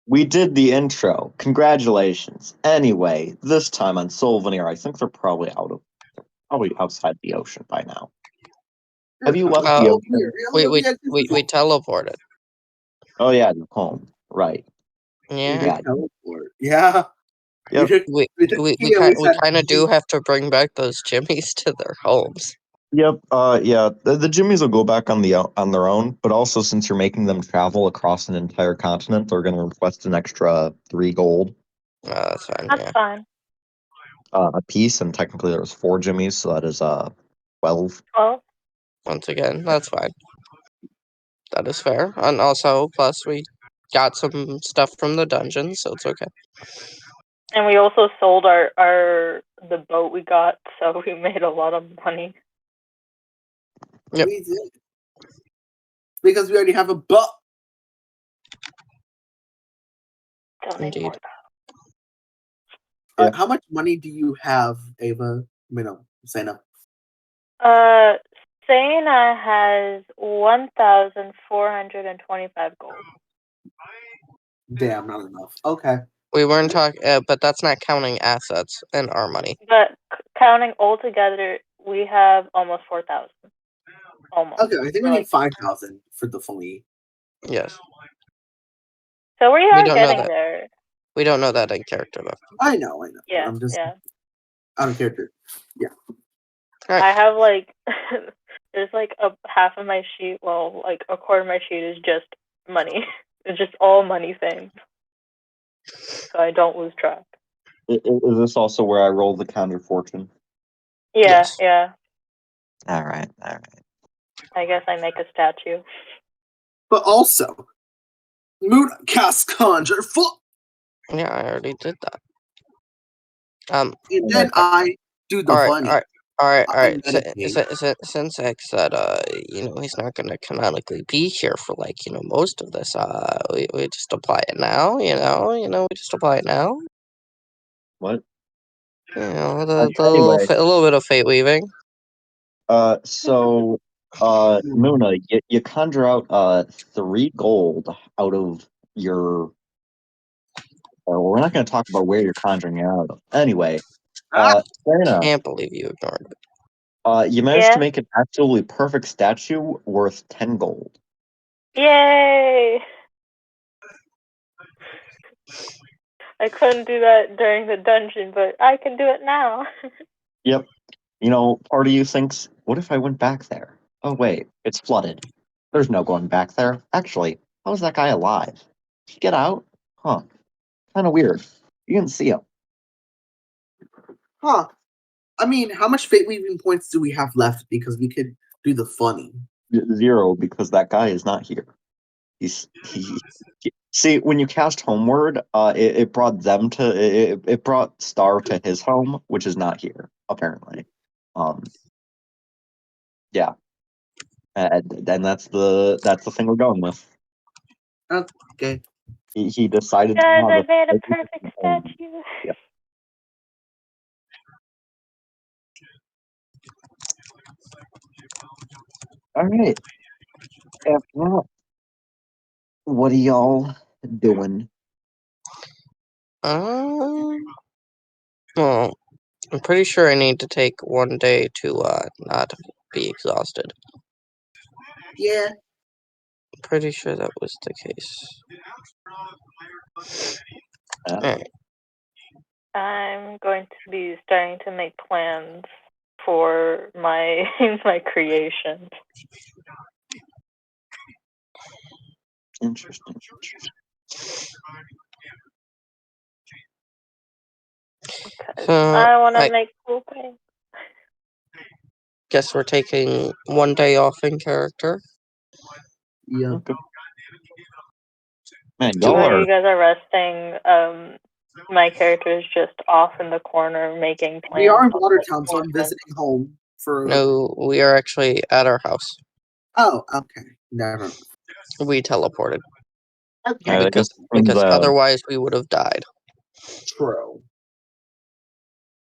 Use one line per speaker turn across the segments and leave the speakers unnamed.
We did the intro. Congratulations. Anyway, this time on Soulvenir, I think they're probably outside the ocean by now. Have you left the ocean?
We teleported.
Oh yeah, you're home. Right.
Yeah.
Teleport. Yeah.
Yep.
We kind of do have to bring back those Jimmies to their homes.
Yep. Yeah. The Jimmies will go back on their own, but also since you're making them travel across an entire continent, they're going to request an extra 3 gold.
That's fine.
That's fine.
A piece, and technically there was 4 Jimmies, so that is 12.
12.
Once again, that's fine. That is fair, and also plus we got some stuff from the dungeon, so it's okay.
And we also sold the boat we got, so we made a lot of money.
Yep.
We did. Because we already have a boat.
Indeed.
How much money do you have, Ava? Sana.
Sana has 1,425 gold.
Damn, not enough. Okay.
We weren't talking, but that's not counting assets and our money.
But counting all together, we have almost 4,000. Almost.
Okay, I think we need 5,000 for the fully.
Yes.
So we are getting there.
We don't know that in character though.
I know.
Yeah.
I'm just out of character. Yeah.
Right.
I have there's a half of my sheet. Well, a quarter of my sheet is just money. It's just all money things. So I don't lose track.
Is this also where I roll the counter fortune?
Yeah,
Yes.
yeah.
All right.
I
guess I make a statue.
But also, Moon cast Conjure Full.
Yeah, I already did that.
And then I do the funny.
All right. Since X said, he's not going to canonically be here for most of this. We just apply it now. We just apply it now.
What?
A
Anyway.
little bit of fate weaving.
So, Muna, you conjure out 3 gold out of your. We're not going to talk about where you're conjuring it out of. Anyway, Serena,
can't believe you ignored it.
You managed to make an absolutely perfect statue worth 10 gold.
Yay! I couldn't do that during the dungeon, but I can do it now.
Yep. Part of you thinks, what if I went back there? Oh, wait, it's flooded. There's no going back there. Actually, how is that guy alive? Did he get out? Huh. Kind of weird. You didn't see him.
Huh. I mean, how much fate weaving points do we have left? Because we could do the funny.
0, because that guy is not here. See, when you cast Homeward, it brought them to it brought Star to his home, which is not here apparently. Yeah, and that's the thing we're going with.
Okay.
He decided.
Guys, I made a perfect statue.
Yeah. All right. After that, what are y'all doing?
Well, I'm pretty sure I need to take 1 day to not be exhausted.
Yeah.
I'm pretty sure that was the case. Alright.
I'm going to be starting to make plans for my my creation.
Interesting.
I want to make cool things.
Guess we're taking 1 day off in character.
Yeah.
Okay. Man,
While you guys are resting, my character is just off in the corner making plans.
We are in Watertown, so I'm visiting home for.
No, we are actually at our house.
Oh, okay. Never.
We teleported.
Okay.
Because otherwise we would have died.
True.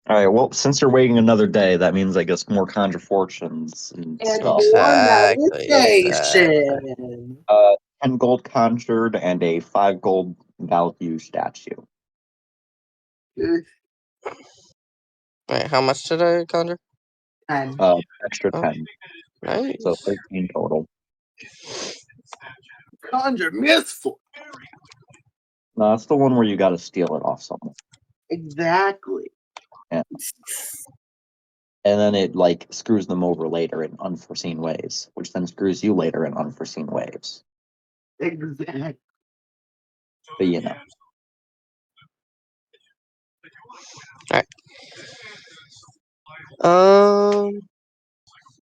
All right. Well, since you're waiting another day, that means I guess more conjure fortunes and stuff.
Exactly.
10 gold conjured and a 5 gold value statue.
Eh,
Wait, how much did I conjure?
10.
Extra
Oh.
10.
Nice.
So 13 total.
Conjure Mistful.
No, that's the one where you got to steal it off someone.
Exactly.
Yeah. And then it like screws them over later in unforeseen ways, which then screws you later in unforeseen ways.
Exactly.
But you know.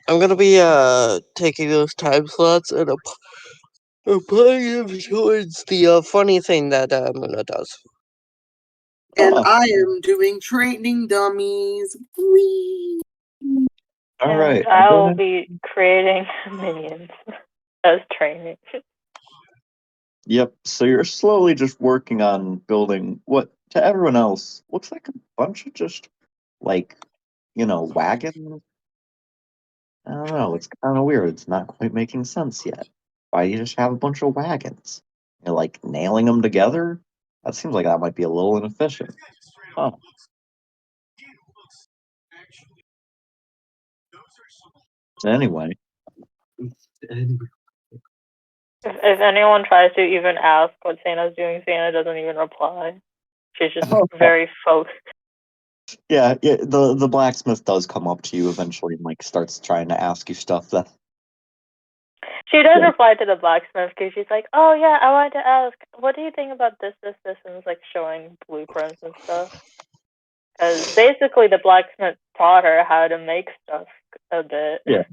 I'm gonna be taking those time slots and applying them towards the funny thing that Muna does.
And
Oh.
I am doing training dummies. Whee!
All
And
right.
I will be creating minions as training.
Yep. So you're slowly just working on building what to everyone else looks like a bunch of just like, wagons. I don't know. It's kind of weird. It's not quite making sense yet. Why do you just have a bunch of wagons? You're like nailing them together? That seems like that might be a little inefficient. Huh. Anyway.
If anyone tries to even ask what Santa's doing, Santa doesn't even reply. She's just very focused.
Yeah, the blacksmith does come up to you eventually and like starts trying to ask you stuff that
She does reply to the blacksmith because she's like, "Oh yeah, I wanted to ask, what do you think about this, and it's like showing blueprints and stuff." Because basically, the blacksmith taught her how to make stuff a bit.
Yeah.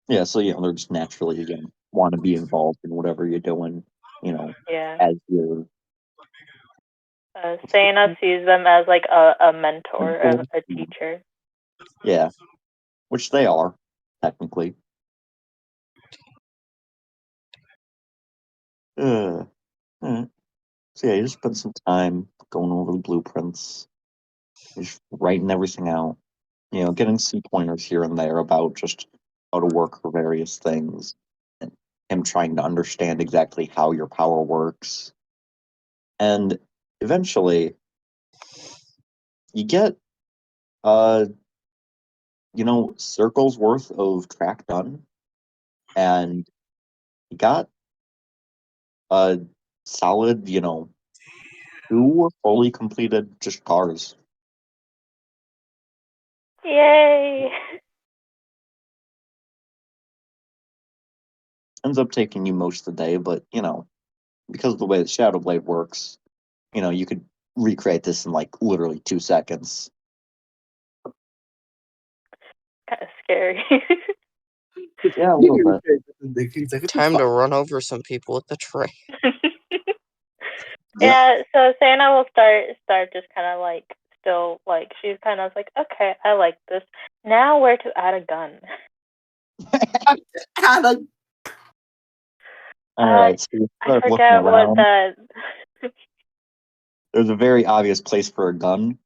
Yeah, so they're just naturally want to be involved in whatever you're doing,
Yeah.
as you're
Santa sees them as like a mentor, a teacher.
Yeah. Which they are, technically. Alright. So yeah, you just spend some time going over the blueprints, just writing everything out, getting some pointers here and there about just how to work for various things, and him trying to understand exactly how your power works. And eventually you get circles worth of track done, and you got a solid, 2 fully completed just cars.
Yay!
Ends up taking you most of the day, but because of the way the Shadow Blade works, you could recreate this in like literally 2 seconds.
Kind of scary.
Yeah, a little bit.
Time to run over some people with the train.
Yeah, so Santa will start just kind of like still like she's kind of like, okay, I like this. Now where to add a gun?
Alright, so you
I
start looking
forget what
around.
that.
There's a very obvious place for a gun,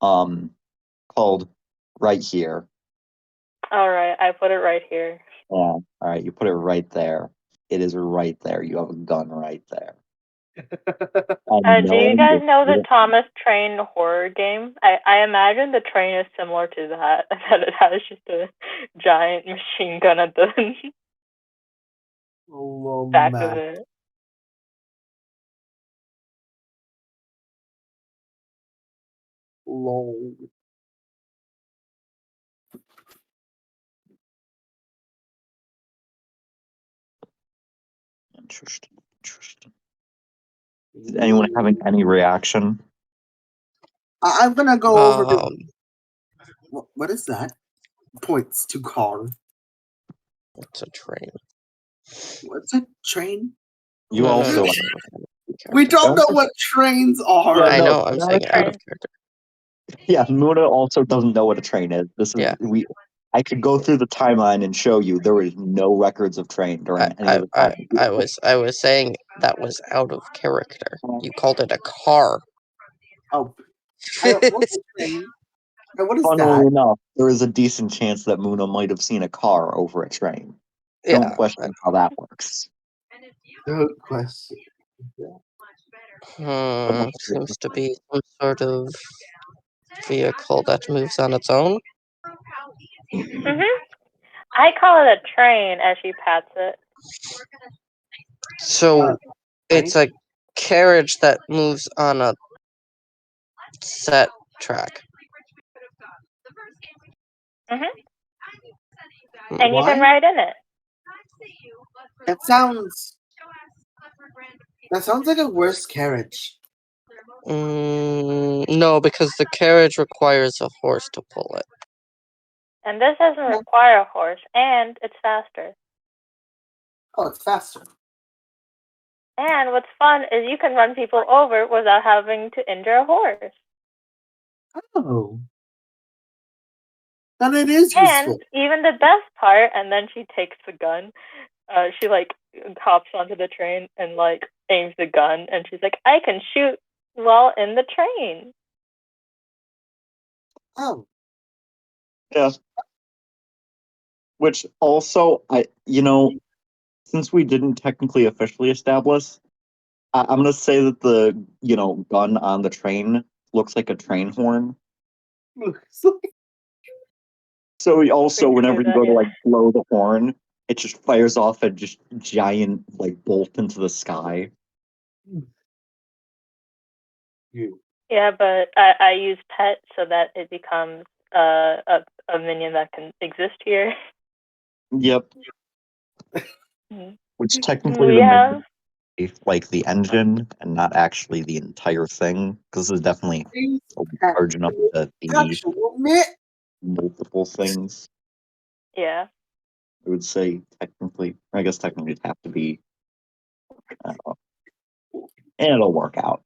called right here.
All right, I put it right here.
Yeah, alright, you put it right there. It is right there. You have a gun right there.
Do you guys know the Thomas Train horror game? I imagine the train is similar to that. That it has just a giant machine gun at the back of it.
Lol.
Interesting. Is anyone having any reaction?
I'm gonna go over to. What is that? Points to car.
It's a train.
What's a train?
You also.
We don't know what trains are.
Yeah,
I
no,
know. I'm saying it out of character.
Yeah, Muna also doesn't know what a train is. This is I could go through the timeline and show you there is no records of train during any of the time.
I was saying that was out of character. You called it a car.
Oh, what's a train? What is
Funnily
that?
enough, there is a decent chance that Muna might have seen a car over a train. Don't question how that works.
Good question.
Seems to be some sort of vehicle that moves on its own.
I call it a train as she pats it.
So it's a carriage that moves on a set track.
And you can ride in it.
That sounds like a worse carriage.
No, because the carriage requires a horse to pull it.
And this doesn't require a horse, and it's faster.
Oh, it's faster.
And what's fun is you can run people over without having to injure a horse.
Oh. And it is
and
useful.
even the best part, and then she takes the gun. She like hops onto the train and like aims the gun, and she's like, "I can shoot while in the train."
Oh.
Yeah. Which also, since we didn't technically officially establish, I'm gonna say that the gun on the train looks like a train horn. So also, whenever you go to like blow the horn, it just fires off a just giant like bolt into the sky.
Yeah, but I use pet so that it becomes a minion that can exist here.
Yep.
Mm-hmm.
Which technically
We have
like the engine and not actually the entire thing, because it's definitely large enough to be multiple things.
Yeah.
I would say technically, I guess technically it'd have to be, and it'll work out.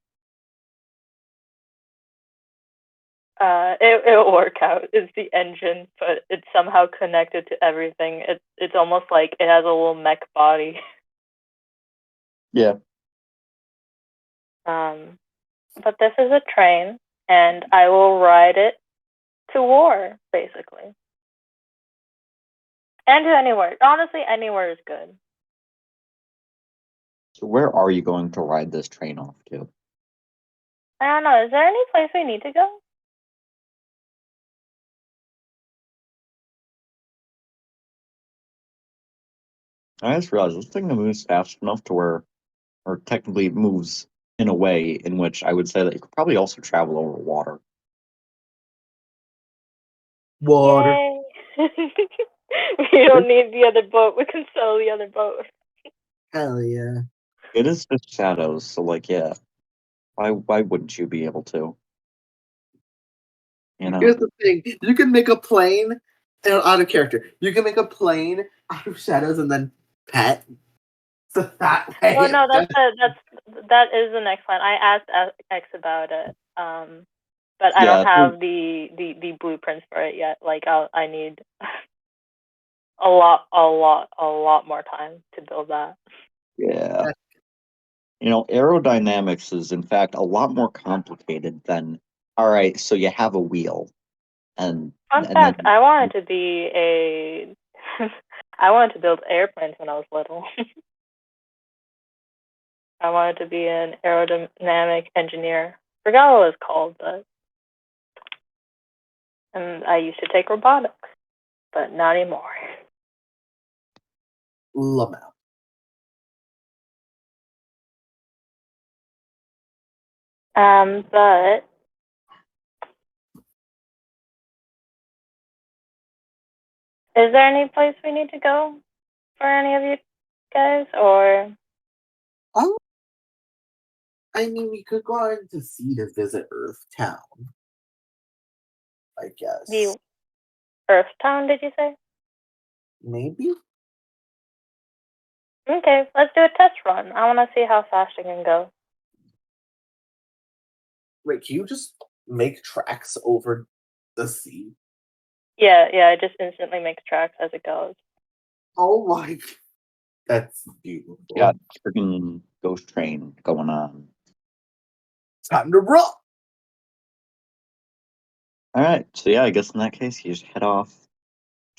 It'll work out. It's the engine, but it's somehow connected to everything. It's almost like it has a little mech body.
Yeah.
But this is a train, and I will ride it to war, basically. And to anywhere. Honestly, anywhere is good.
So where are you going to ride this train off to?
I don't know. Is there any place we need to go?
I just realized this thing moves fast enough to where, or technically moves in a way in which I would say that you could probably also travel over water.
Water.
Yay. We don't need the other boat. We can sell the other boat.
Hell yeah.
It is just shadows, so like yeah. Why wouldn't you be able to?
Here's the thing. You can make a plane out of character. You can make a plane out of shadows and then pet. So that way.
Well, no, that is the next plan. I asked X about it. But I don't have the blueprints for it yet. Like I need a lot more time to build that.
Yeah. Aerodynamics is in fact a lot more complicated than, all right, so you have a wheel.
Fun fact, I wanted to be I wanted to build airplanes when I was little. I wanted to be an aerodynamic engineer. Forgot what it was called, and I used to take robotics, but not anymore.
Lamau.
But is there any place we need to go for any of you guys, or?
I mean, we could go on to sea to visit Earth Town. I guess.
The Earth Town, did you say?
Maybe.
Okay, let's do a test run. I want to see how fast I can go.
Wait, can you just make tracks over the sea?
Yeah, it just instantly makes tracks as it goes.
Oh my, that's beautiful.
Got freaking ghost train going on.
Time to roll.
All right, so yeah, I guess in that case, you just head off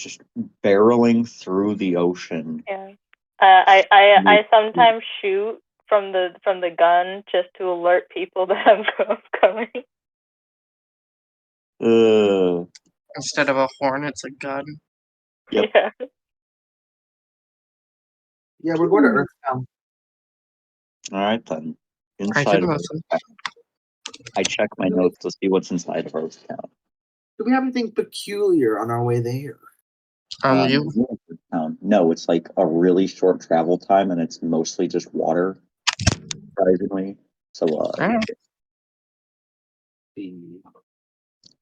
just barreling through the ocean.
Yeah. I sometimes shoot from the gun just to alert people that I'm coming.
Instead of a horn, it's a gun.
Yep.
Yeah.
Yeah, we're going to Earthtown.
All right then.
I
Inside
can
of
listen.
I check my notes to see what's inside of Earthtown.
Do we have anything peculiar on our way there?
You.
Earthtown. No, it's like a really short travel time, and it's mostly just water. Surprisingly, so
Alright.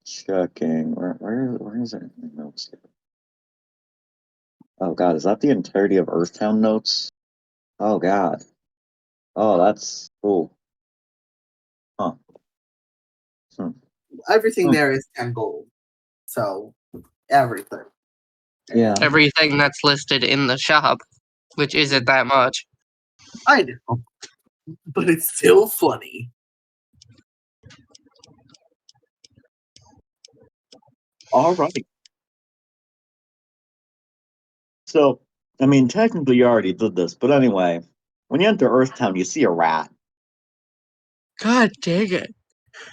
checking. Where is it in the notes here? Oh god, is that the entirety of Earthtown notes? Oh god. Oh, that's cool. Huh.
Everything there is 10 gold. So, everything.
Yeah.
Everything that's listed in the shop, which isn't that much.
I know. But it's still funny.
All right. So, I mean, technically you already did this, but anyway, when you enter Earthtown, you see a rat.
God dang it.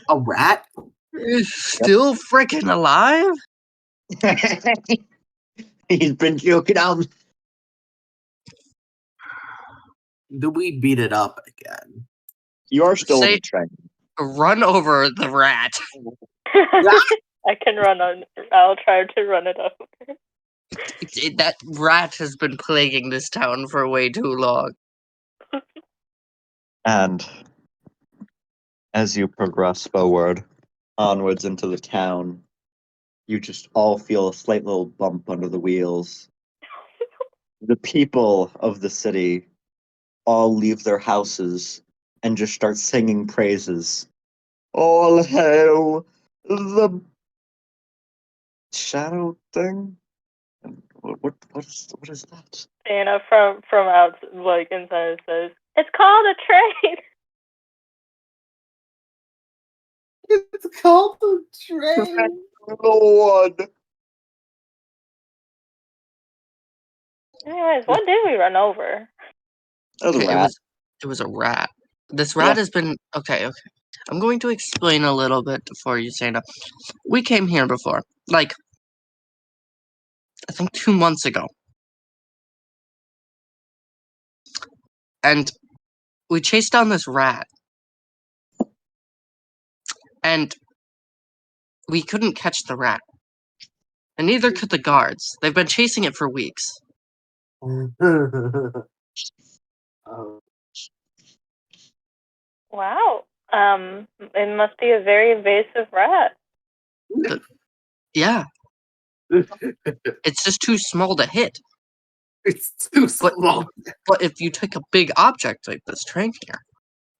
A rat?
It's still freaking alive?
He's been joking out.
Do we beat it up again?
You are still in
Say-
the train.
Run over the rat.
I can run on. I'll try to run it up.
That rat has been plaguing this town for way too long.
And as you progress forward, onwards into the town, you just all feel a slight little bump under the wheels. The people of the city all leave their houses and just start singing praises. All hail the shadow thing? What is that?
Anna from out like inside says, "It's called a train."
It's called a train.
Lord.
Anyways, what did we run over?
That was a
Okay,
rat.
it was a rat. This rat has been okay. I'm going to explain a little bit before you say no. We came here before, like I think 2 months ago, and we chased down this rat, and we couldn't catch the rat, and neither could the guards. They've been chasing it for weeks.
Oh,
Wow. It must be a very invasive rat.
Yeah, it's just too small to hit.
it's too small.
But if you take a big object like this train here,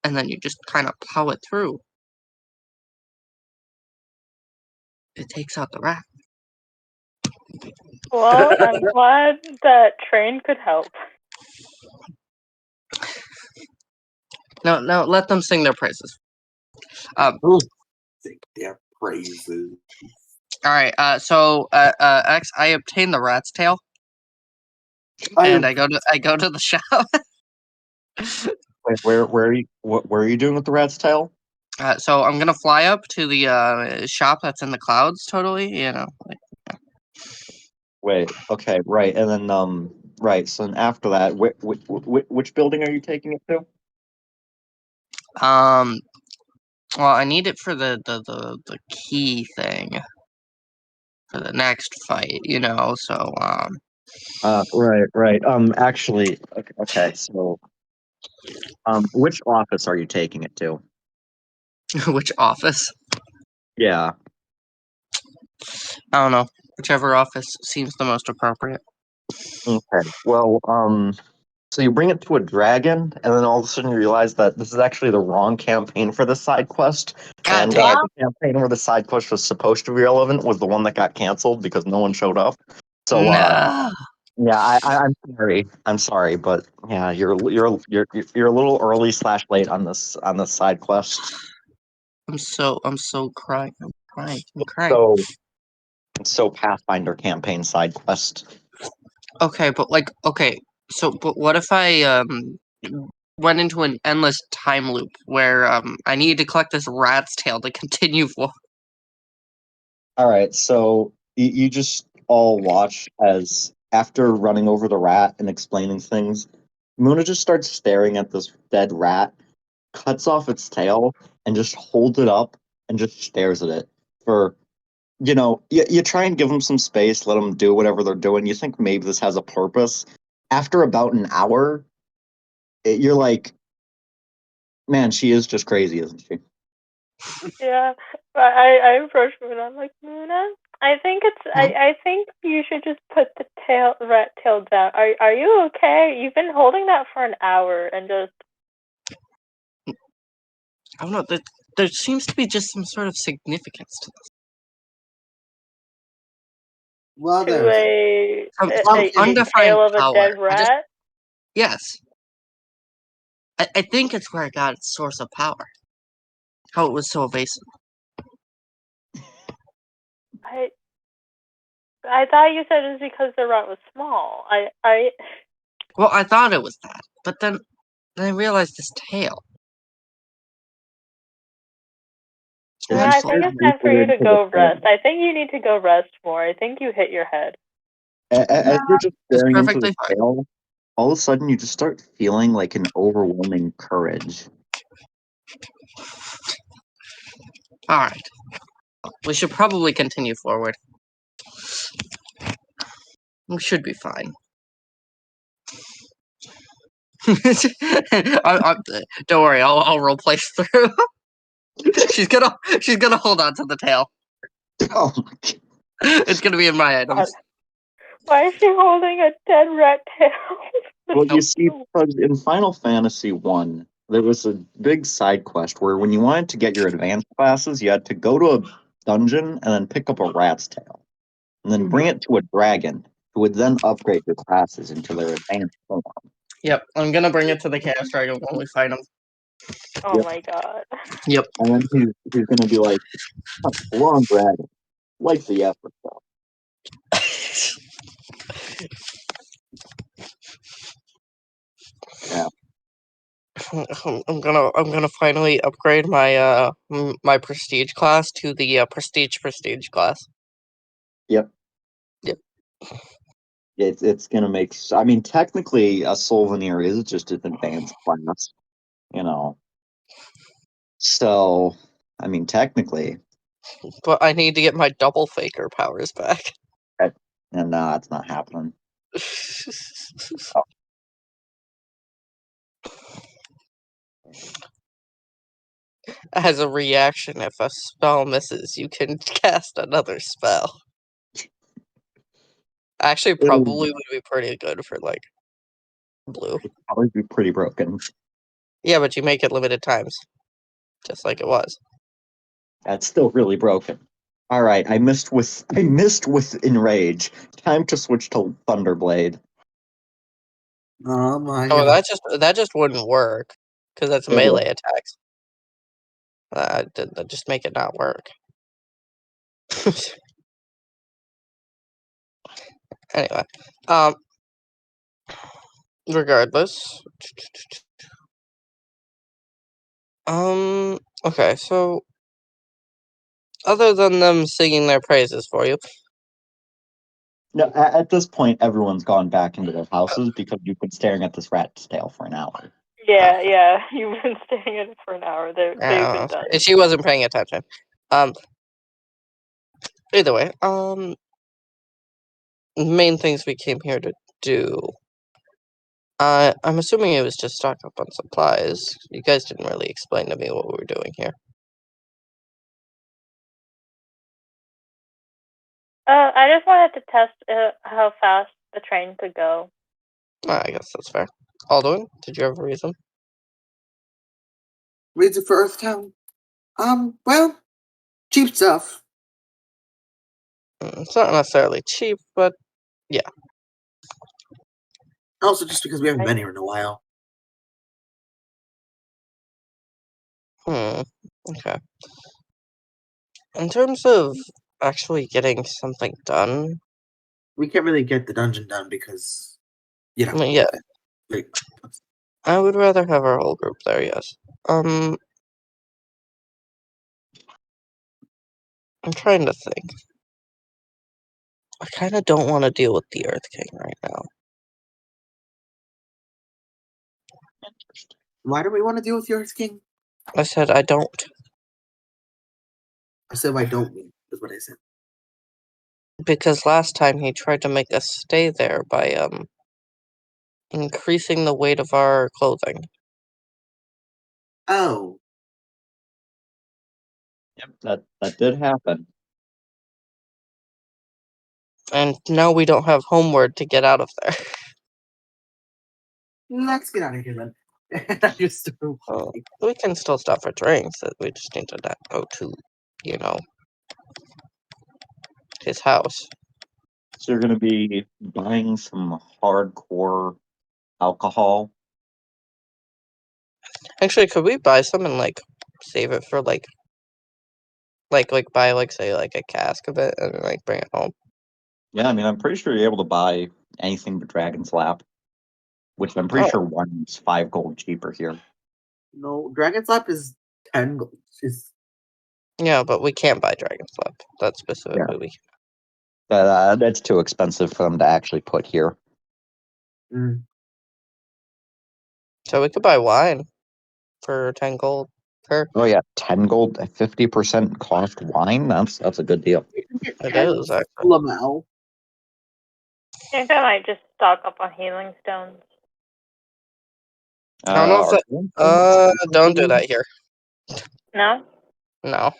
and then you just kind of plow it through, it takes out the rat.
Well, I'm glad that train could help.
No, let them sing their praises.
Sing their praises.
All right. So, X, I obtain the rat's tail, and I go to the shop.
Wait, where are you? What are you doing with the rat's tail?
So I'm gonna fly up to the shop that's in the clouds. Totally, like,
Wait, okay, right, and then right. So then after that, which building are you taking it to?
Well, I need it for the key thing for the next fight. So
Right. Actually, okay. So, which office are you taking it to?
which office?
Yeah.
I don't know. Whichever office seems the most appropriate.
Okay. Well, so you bring it to a dragon, and then all of a sudden you realize that this is actually the wrong campaign for this side quest.
God
And
damn.
the campaign where the side quest was supposed to be relevant was the one that got canceled because no one showed up. So,
No.
yeah, I'm sorry. I'm sorry, but yeah, you're a little early / late on this side quest.
I'm so crying. I'm crying.
So, It's so Pathfinder campaign side quest.
Okay, but like, okay, so but what if I went into an endless time loop where I needed to collect this rat's tail to continue for?
All right, so you just all watch as after running over the rat and explaining things, Muna just starts staring at this dead rat, cuts off its tail, and just holds it up and just stares at it for, you try and give them some space, let them do whatever they're doing. You think maybe this has a purpose. After about an hour, you're like, man, she is just crazy, isn't she?
Yeah, but I approached Muna. I'm like, Muna, I think I think you should just put the rat tail down. Are you okay? You've been holding that for an hour and just.
I don't know. There seems to be just some sort of significance to this.
Well,
To
there's
a
Undefined
tail of a
power.
dead rat?
Yes. I think it's where it got its source of power. How it was so evasive.
I thought you said it was because the rat was small.
Well, I thought it was that, but then I realized this tail.
As
Yeah,
you
I think
start
it's time for
deeper
you to
into the
go
tail,
rest. I think you need to go rest more. I think you hit your head.
as you're just
It's
staring into the
perfectly fine.
tail, all of a sudden you just start feeling like an overwhelming courage.
Alright. We should probably continue forward. We should be fine. Don't worry, I'll roleplay through. she's gonna hold on to the tail.
Oh my God.
It's gonna be in my items.
Why is she holding a dead rat tail?
Well, you
Nope.
see, because in Final Fantasy One, there was a big side quest where when you wanted to get your advanced classes, you had to go to a dungeon and then pick up a rat's tail, and then bring it to a dragon, who would then upgrade your classes into their advanced form.
Yep, I'm gonna bring it to the Chaos Dragon when we fight him.
Oh my god.
Yep.
And then he's gonna be like, "Huh, wrong dragon, like the effort though." Yeah.
I'm gonna finally upgrade my my prestige class to the prestige class.
Yep.
Yep.
It's gonna make. I mean, technically, a Soulvenir is just an advanced class, you know. So, I mean, technically,
But I need to get my double faker powers back.
and it's not happening. Oh.
As a reaction, if a spell misses, you can cast another spell. Actually, probably would be pretty good for like blue.
It'd probably be pretty broken.
Yeah, but you make it limited times, just like it was.
That's still really broken. All right, I missed with enrage. Time to switch to Thunderblade.
Oh my
Oh,
god.
that just wouldn't work because that's
It would.
melee attacks. Just make it not work. Anyway, regardless, okay, so other than them singing their praises for you,
No, at this point, everyone's gone back into their houses because you've been staring at this rat's tail for an hour.
Yeah. You've been staying in it for an hour. They've been done.
she wasn't paying attention. Either way, main things we came here to do. I'm assuming it was just stock up on supplies. You guys didn't really explain to me what we were doing here.
I just wanted to test how fast the train could go.
I guess that's fair. Alduin, did you have a reason?
Reason for Earthtown? Well, cheap stuff.
It's not necessarily cheap, but
Also, just because we haven't been here in a while.
okay. In terms of actually getting something done.
We can't really get the dungeon done because, you
I
know,
mean, yeah,
like,
I would rather have our whole group there. Yes. I'm trying to think. I kind of don't want to deal with the Earth King right now.
why do we want to deal with yours, King?
I said I don't.
I said, why don't we? Is what I said.
Because last time he tried to make us stay there by increasing the weight of our clothing.
Oh,
Yep, that did happen.
And now we don't have homeward to get out of there.
let's get out of here then. I just started
Well,
walking.
we can still stop for drinks. We just need to not go to, you know, his house.
So you're gonna be buying some hardcore alcohol.
Actually, could we buy some and like save it for like buy like say like a cask of it and like bring it home?
Yeah, I mean, I'm pretty sure you're able to buy anything but Dragon's Lap, which I'm pretty
Oh.
sure one's 5 gold cheaper here.
No, Dragon's Lap is 10 gold. Is
Yeah, but we can't buy Dragon's Lap. That's specifically we.
That's too expensive for them to actually put here.
So we could buy wine for 10 gold per.
Oh yeah, 10 gold, 50% cost wine. That's a good deal.
you can get
It
10
is, actually.
Lamel.
I think I might just stock up on healing stones.
I don't know if don't do that here.
No?
No.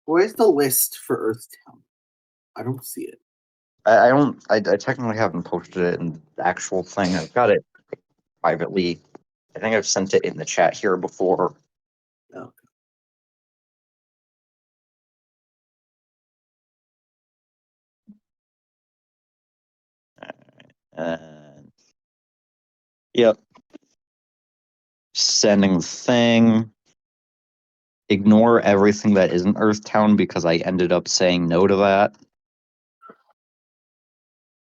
Where's the list for Earthtown? I don't see it.
I don't. I technically haven't posted it in the actual thing. I've got it privately. I think I've sent it in the chat here before.
No.
And yep, sending the thing. Ignore everything that isn't Earthtown because I ended up saying no to that.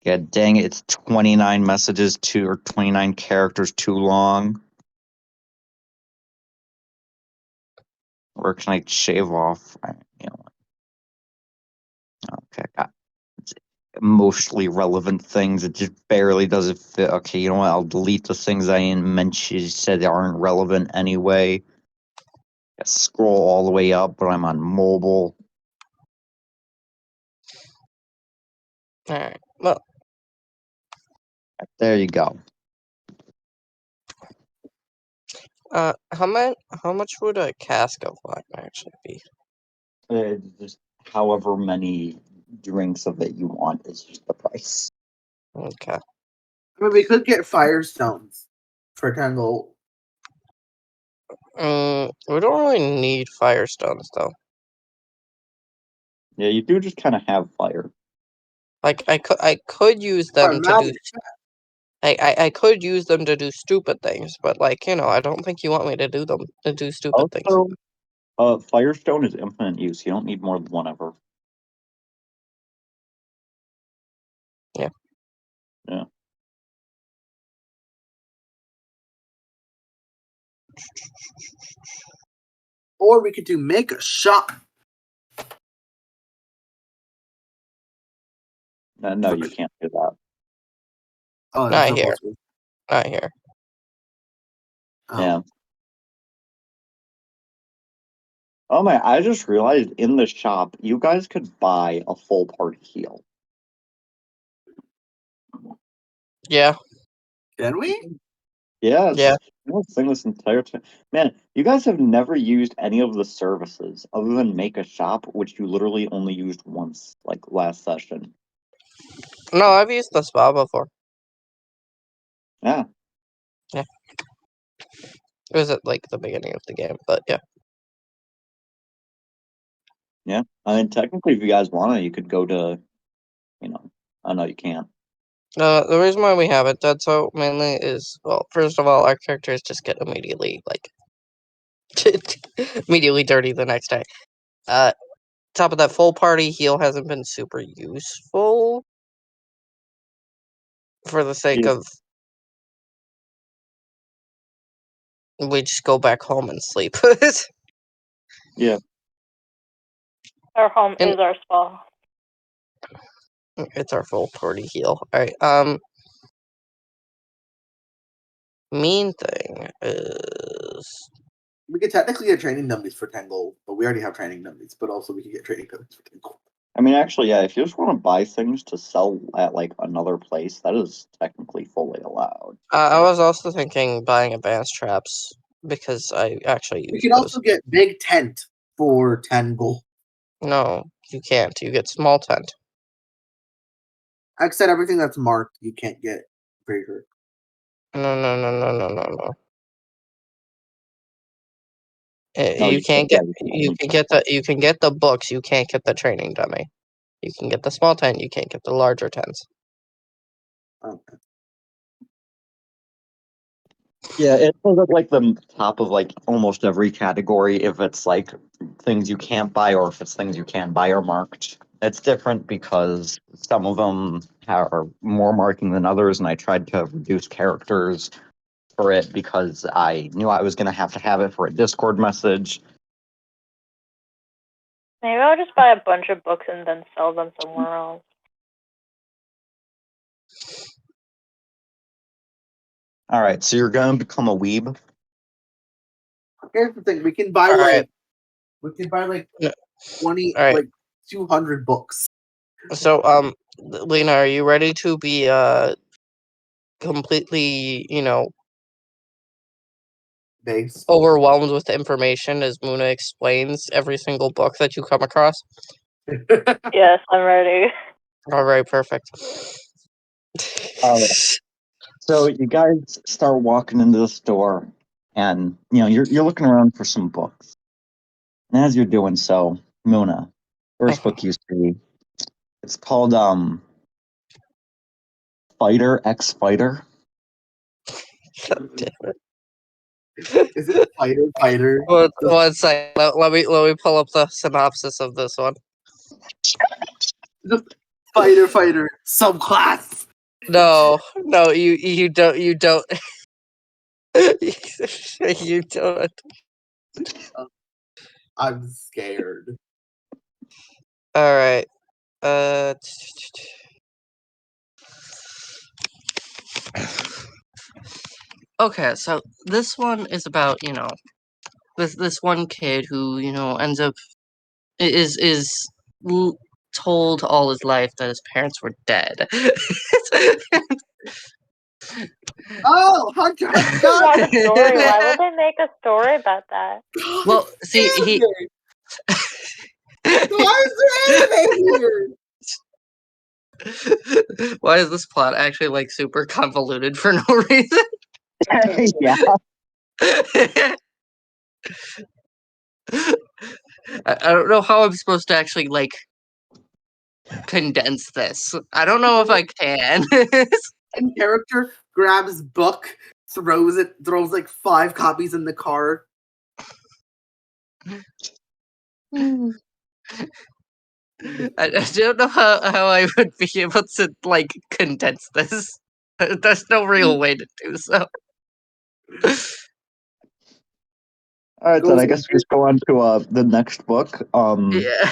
Yeah, dang it, it's 29 messages or 29 characters too long. Where can I shave off? You know, okay, got emotionally relevant things. It just barely doesn't fit. Okay, you know what? I'll delete the things I didn't mention. Said aren't relevant anyway. I scroll all the way up, but I'm on mobile.
All right. Well,
There you go.
how much would a cask of wine actually be?
Just however many drinks of it you want is just the price.
Okay.
I mean, we could get Firestones for 10 gold.
We don't really need firestones though.
Yeah, you do just kind of have fire.
Like I could use them to do. I could use them to do stupid things, but like I don't think you want me to do them to do stupid things.
Also, Firestone is infinite use. You don't need more than one ever.
Yeah.
Yeah.
Or we could do make a shop.
No, you can't do that.
Oh,
Not
that's
here.
supposed to.
Not here.
Oh.
Yeah. Oh my! I just realized in the shop you guys could buy a full party heal.
Yeah.
Can we?
Yes.
Yeah.
I was saying this entire time. Man, you guys have never used any of the services other than make a shop, which you literally only used once, like last session.
No, I've used the spa before.
Yeah.
Yeah. It was at like the beginning of the game, but yeah.
Yeah. I mean, technically, if you guys want to, you could go to, I know you can't.
The reason why we haven't done so mainly is, well, first of all, our characters just get immediately like immediately dirty the next day. top of that, full party heal hasn't been super useful for the sake
Yeah.
of we just go back home and sleep.
Yeah.
Our home
And-
is our spa.
It's our full party heal. Alright, mean thing is
We could technically get training dummies for 10 gold, but we already have training dummies, but also we could get training dummies for 10 gold.
I mean, actually, yeah, if you just want to buy things to sell at like another place, that is technically fully allowed.
I was also thinking buying advanced traps because I actually
We
use
could
those.
also get big tent for 10 gold.
No, you can't. You get small tent.
I said everything that's marked, you can't get bigger.
No.
No,
You can't get
you
you can get the books, you can't get the training dummy. You can get the small tent, you can't get the larger tents.
Okay.
Yeah, it shows up like the top of like almost every category if it's like things you can't buy or if it's things you can buy are marked. It's different because some of them are more marking than others, and I tried to reduce characters for it because I knew I was going to have it for a Discord message.
Maybe I'll just buy a bunch of books and then sell them somewhere else.
All right, so you're going to become a weeb.
Here's the thing, we can buy
All right.
Yeah. 20
All right.
like 200 books.
So Lena, are you ready to be completely,
Base.
overwhelmed with information as Muna explains every single book that you come across?
Yes, I'm ready.
All right, perfect.
So you guys start walking into the store, and you're looking around for some books. And as you're doing so, Muna, first book you see, it's called Fighter X Fighter.
God damn it.
Is it fighter?
One second. Let me pull up the synopsis of this one.
Fighter subclass.
No, you don't you don't you don't.
I'm scared.
All right. Okay, so this one is about this one kid who ends up is told all his life that his parents were dead.
Oh, Hunter
Why the story? Why would they make a story about that?
Well, see,
Why is there anime here?
Why is this plot actually like super convoluted for no reason?
Yeah.
I don't know how I'm supposed to actually like condense this. I don't know if I can.
And character grabs book, throws like 5 copies in the car.
I don't know how I would be able to like condense this. There's no real way to do so.
All right, then I guess we just go on to the next book.
Yeah.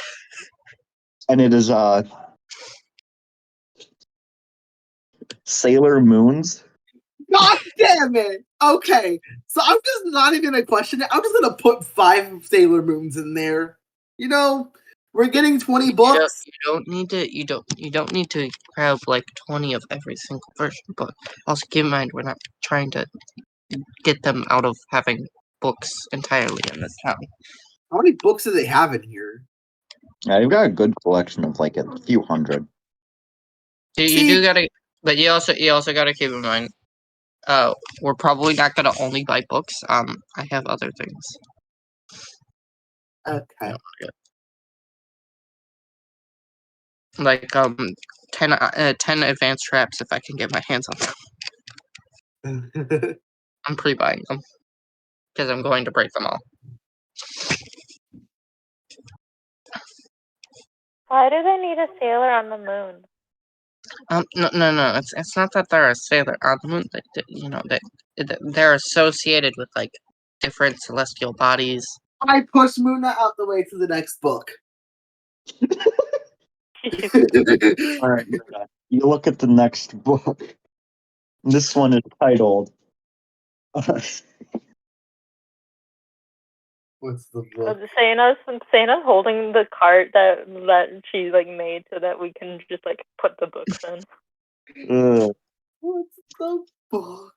And it is Sailor Moons.
God damn it! Okay, so I'm just not even gonna question it. I'm just gonna put 5 Sailor Moons in there. We're getting 20 books.
You don't need to. You don't need to grab like 20 of every single version. But also keep in mind, we're not trying to get them out of having books entirely in this town.
How many books do they have in here?
Yeah, you've got a good collection of like a few hundred.
You do gotta, but you also gotta keep in mind. We're probably not gonna only buy books. I have other things.
Okay.
Like 10 advanced traps if I can get my hands on them. I'm pre-buying them because I'm going to break them all.
Why do they need a sailor on the moon?
No. It's not that they're a sailor on the moon. They're associated with like different celestial bodies.
I push Muna out the way to the next book.
All right, you look at the next book. This one is titled.
What's the book?
Saina's holding the cart that she like made so that we can just like put the books in.
What's the book?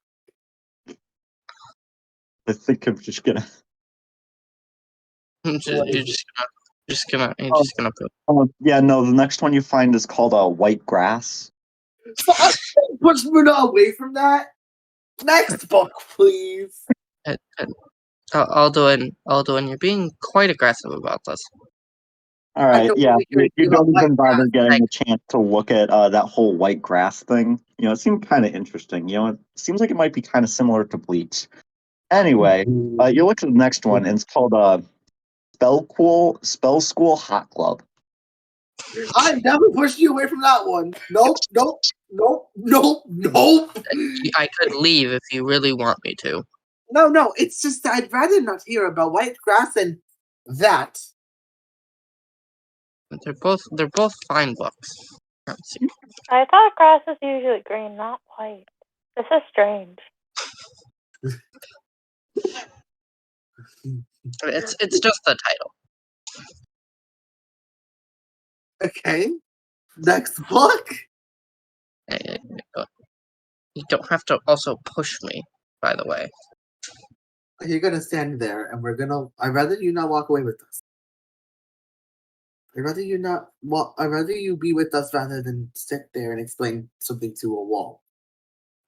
I think I'm just gonna.
You're just gonna put.
Yeah, no. The next one you find is called White Grass.
So I push Muna away from that. Next book, please.
Alduin, you're being quite aggressive about this.
All right,
don't
yeah.
really care
You
about
don't even
White
bother
Grass.
getting a chance to look at that whole white grass thing. You know, it seemed kind of interesting. You know, it seems like it might be kind of similar to Bleach. Anyway, you look at the next one, and it's called Spell School Hot Club.
I'm never pushing you away from that one. Nope.
I could leave if you really want me to.
No. It's just I'd rather not hear about White Grass than that.
They're both fine books. Let's see.
I thought grass is usually green, not white. This is strange.
It's just the title.
Okay. Next book.
You don't have to also push me, by the way.
You're gonna stand there, and I'd rather you not walk away with us. I'd rather you be with us rather than sit there and explain something to a wall.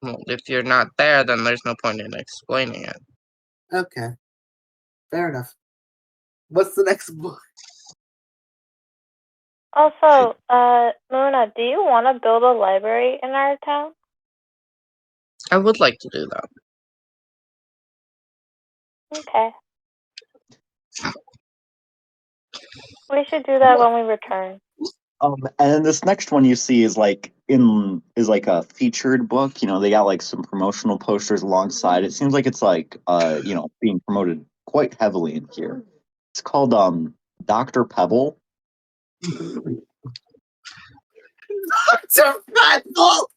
Well, if you're not there, then there's no point in explaining it.
Okay. Fair enough. What's the next book?
Also, Muna, do you want to build a library in our town?
I would like to do that.
Okay. We should do that when we return.
And this next one you see is like a featured book. You know, they got like some promotional posters alongside. It seems like it's like being promoted quite heavily in here. It's called Dr. Pebble.
Dr. Pebble!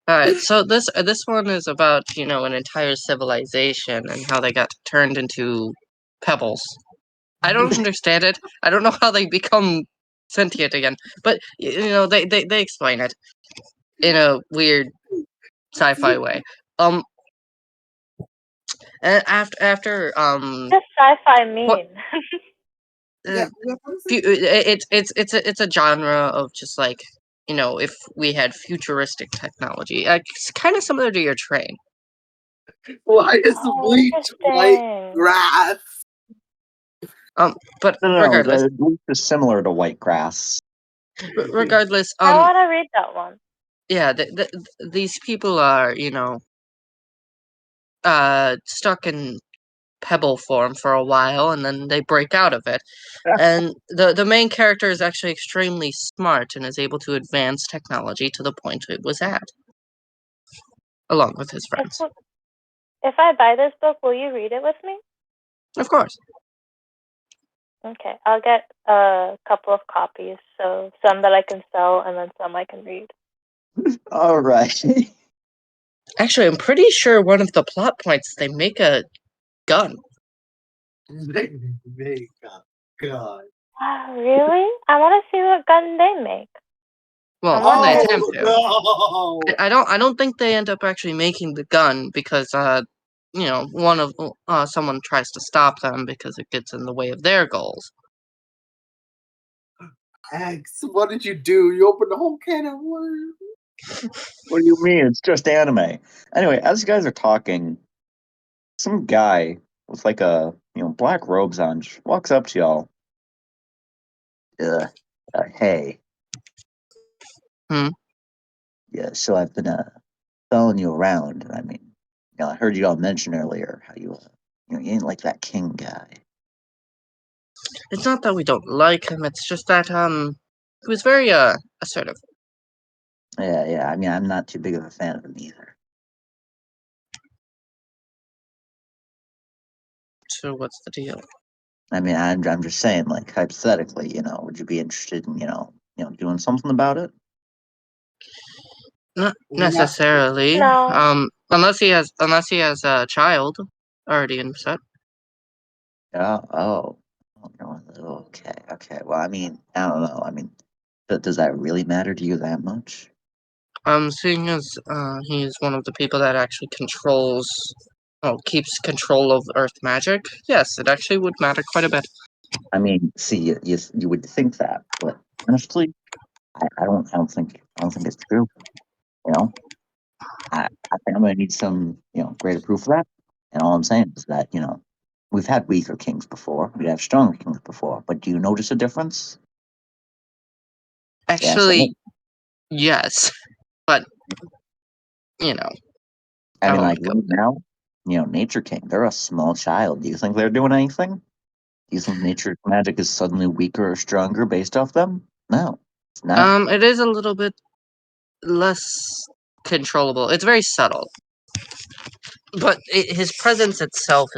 Alright, so this one is about, an entire civilization and how they got turned into pebbles. I don't understand it. I don't know how they become sentient again. But they explain it in a weird sci-fi way. And after
What does sci-fi mean?
it's a genre of just like, if we had futuristic technology, it's kind of similar to your train.
Why is the bleach white
Interesting.
grass?
But
No,
regardless,
the bleach is similar to white grass.
regardless,
I want to read that one.
yeah, these people are, stuck in pebble form for a while, and then they break out of it. And the main character is actually extremely smart and is able to advance technology to the point it was at, along with his friends.
If I buy this book, will you read it with me?
Of course.
Okay, I'll get a couple of copies, so some that I can sell and then some I can read.
All right.
Actually, I'm pretty sure one of the plot points, they make a gun.
They make a gun.
Really? I want to see what gun they make.
Well,
Oh,
they attempt to.
No!
I don't think they end up actually making the gun because someone tries to stop them because it gets in the way of their goals.
X, what did you do? You opened a whole can of worms.
What do you mean? It's just anime. Anyway, as you guys are talking, some guy with like a black robes on just walks up to y'all. Hey. Yeah, so I've been following you around. I mean, I heard you all mention earlier how you ain't like that king guy.
It's not that we don't like him. It's just that He was very assertive.
Yeah. I mean, I'm not too big of a fan of him either.
So what's the deal?
I mean, I'm just saying, like hypothetically, would you be interested in, doing something about it?
Not
Not-
necessarily.
No.
Unless he has a child already in set.
Yeah. Oh. Okay. Well, I mean, I don't know. I mean, does that really matter to you that much?
Seeing as he's one of the people that actually keeps control of Earth magic. Yes, it actually would matter quite a bit.
I mean, see, you would think that, but honestly, I don't think it's true. You know, I think I'm gonna need some, greater proof of that. And all I'm saying is that, we've had weaker kings before, we have stronger kings before, but do you notice a difference? Yes or no?
Actually, yes, but you know,
I
I
mean,
won't
like
go.
right now, Nature King, they're a small child. Do you think they're doing anything? Do you think nature magic is suddenly weaker or stronger based off them? No, it's not.
It is a little bit less controllable. It's very subtle, but his presence itself